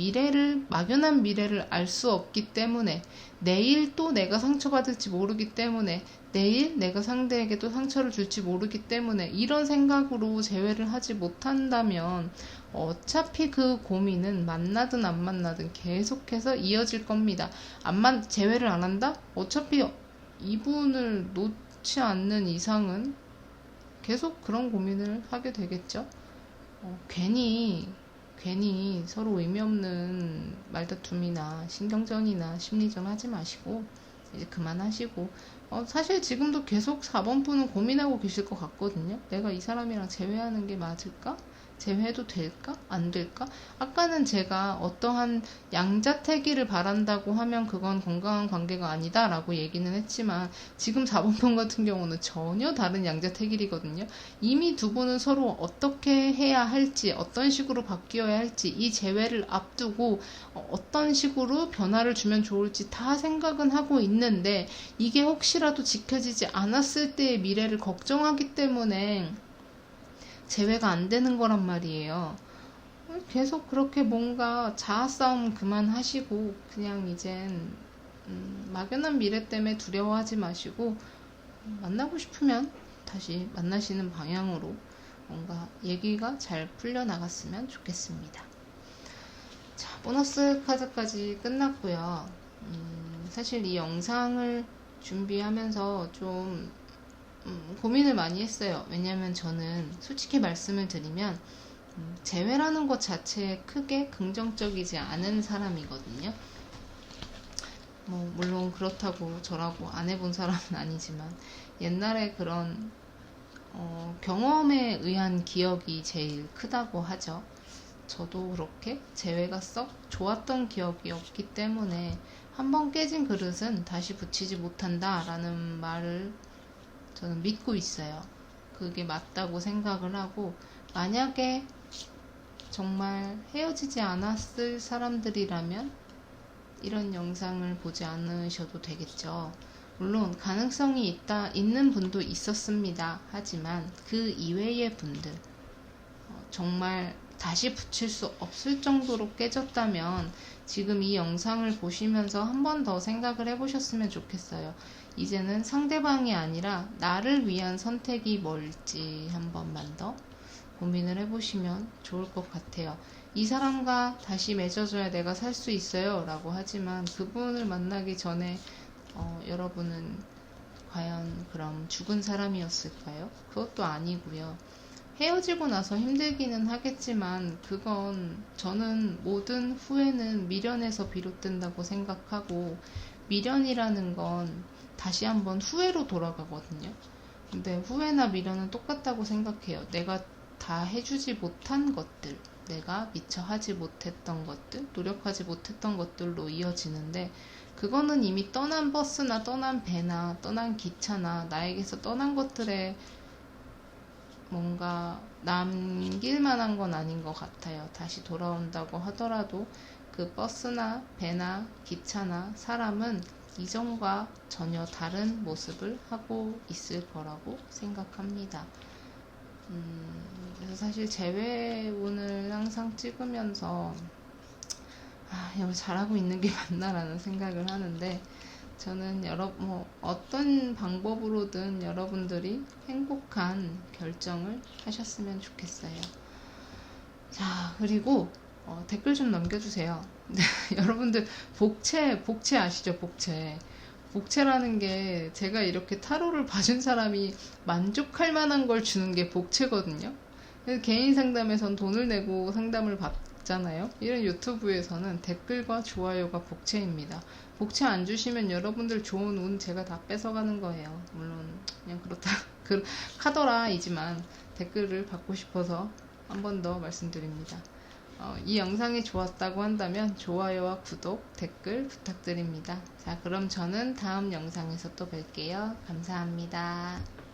막연한 미래를 알 수 없기 때문에, 내일 또 내가 상처받을지 모르기 때문에, 내일 내가 상대에게 또 상처를 줄지 모르기 때문에, 이런 생각으로 재회를 하지 못한다면 어차피 그 고민은 만나든 안 만나든 계속해서 이어질 겁니다. 재회를 안 한다? 어차피 이분을 놓지 않는 이상은 계속 그런 고민을 하게 되겠죠. 괜히 서로 의미 없는 말다툼이나 신경전이나 심리전 하지 마시고 이제 그만하시고, 사실 지금도 계속 4번 분은 고민하고 계실 것 같거든요. 내가 이 사람이랑 재회하는 게 맞을까? 재회해도 될까? 안 될까? 아까는 제가 어떠한 양자택일을 바란다고 하면 그건 건강한 관계가 아니다 라고 얘기는 했지만, 지금 4번 편 같은 경우는 전혀 다른 양자택일이거든요. 이미 두 분은 서로 어떻게 해야 할지, 어떤 식으로 바뀌어야 할지, 이 재회를 앞두고 어떤 식으로 변화를 주면 좋을지 다 생각은 하고 있는데, 이게 혹시라도 지켜지지 않았을 때의 미래를 걱정하기 때문에 재회가 안 되는 거란 말이에요. 계속 그렇게 뭔가 자아싸움 그만하시고, 그냥 이젠 막연한 미래 때문에 두려워하지 마시고, 만나고 싶으면 다시 만나시는 방향으로 뭔가 얘기가 잘 풀려나갔으면 좋겠습니다. 자, 보너스 카드까지 끝났고요. 사실 이 영상을 준비하면서 좀 고민을 많이 했어요. 왜냐면 저는 솔직히 말씀을 드리면 재회라는 것 자체에 크게 긍정적이지 않은 사람이거든요. 물론 그렇다고 저라고 안 해본 사람은 아니지만, 옛날에 그런 경험에 의한 기억이 제일 크다고 하죠. 저도 그렇게 재회가 썩 좋았던 기억이 없기 때문에 한번 깨진 그릇은 다시 붙이지 못한다 라는 말을 저는 믿고 있어요. 그게 맞다고 생각을 하고, 만약에 정말 헤어지지 않았을 사람들이라면 이런 영상을 보지 않으셔도 되겠죠. 물론 가능성이 있는 분도 있었습니다. 하지만 그 이외의 분들, 정말 다시 붙일 수 없을 정도로 깨졌다면 지금 이 영상을 보시면서 한 번 더 생각을 해보셨으면 좋겠어요. 이제는 상대방이 아니라 나를 위한 선택이 뭘지 한 번만 더 고민을 해보시면 좋을 것 같아요. 이 사람과 다시 맺어줘야 내가 살 수 있어요 라고 하지만, 그분을 만나기 전에 여러분은 과연 그럼 죽은 사람이었을까요? 그것도 아니고요. 헤어지고 나서 힘들기는 하겠지만, 그건 저는 모든 후회는 미련에서 비롯된다고 생각하고, 미련이라는 건 다시 한번 후회로 돌아가거든요. 근데 후회나 미련은 똑같다고 생각해요. 내가 다 해주지 못한 것들, 내가 미처 하지 못했던 것들, 노력하지 못했던 것들로 이어지는데, 그거는 이미 떠난 버스나 떠난 배나 떠난 기차나 나에게서 떠난 것들에 뭔가 남길 만한 건 아닌 것 같아요. 다시 돌아온다고 하더라도 그 버스나 배나 기차나 사람은 이전과 전혀 다른 모습을 하고 있을 거라고 생각합니다. 그래서 사실 재회운을 항상 찍으면서 이거 잘하고 있는 게 맞나라는 생각을 하는데, 저는 어떤 방법으로든 여러분들이 행복한 결정을 하셨으면 좋겠어요. 자, 그리고 댓글 좀 남겨주세요. 여러분들 복채 아시죠? 복채라는 게 제가 이렇게 타로를 봐준 사람이 만족할 만한 걸 주는 게 복채거든요. 개인 상담에선 돈을 내고 상담을 받잖아요. 이런 유튜브에서는 댓글과 좋아요가 복채입니다. 복채 안 주시면 여러분들 좋은 운 제가 다 뺏어가는 거예요. 물론 그냥 그렇다 카더라이지만 댓글을 받고 싶어서 한 번 더 말씀드립니다. 이 영상이 좋았다고 한다면 좋아요와 구독, 댓글 부탁드립니다. 자, 그럼 저는 다음 영상에서 또 뵐게요. 감사합니다.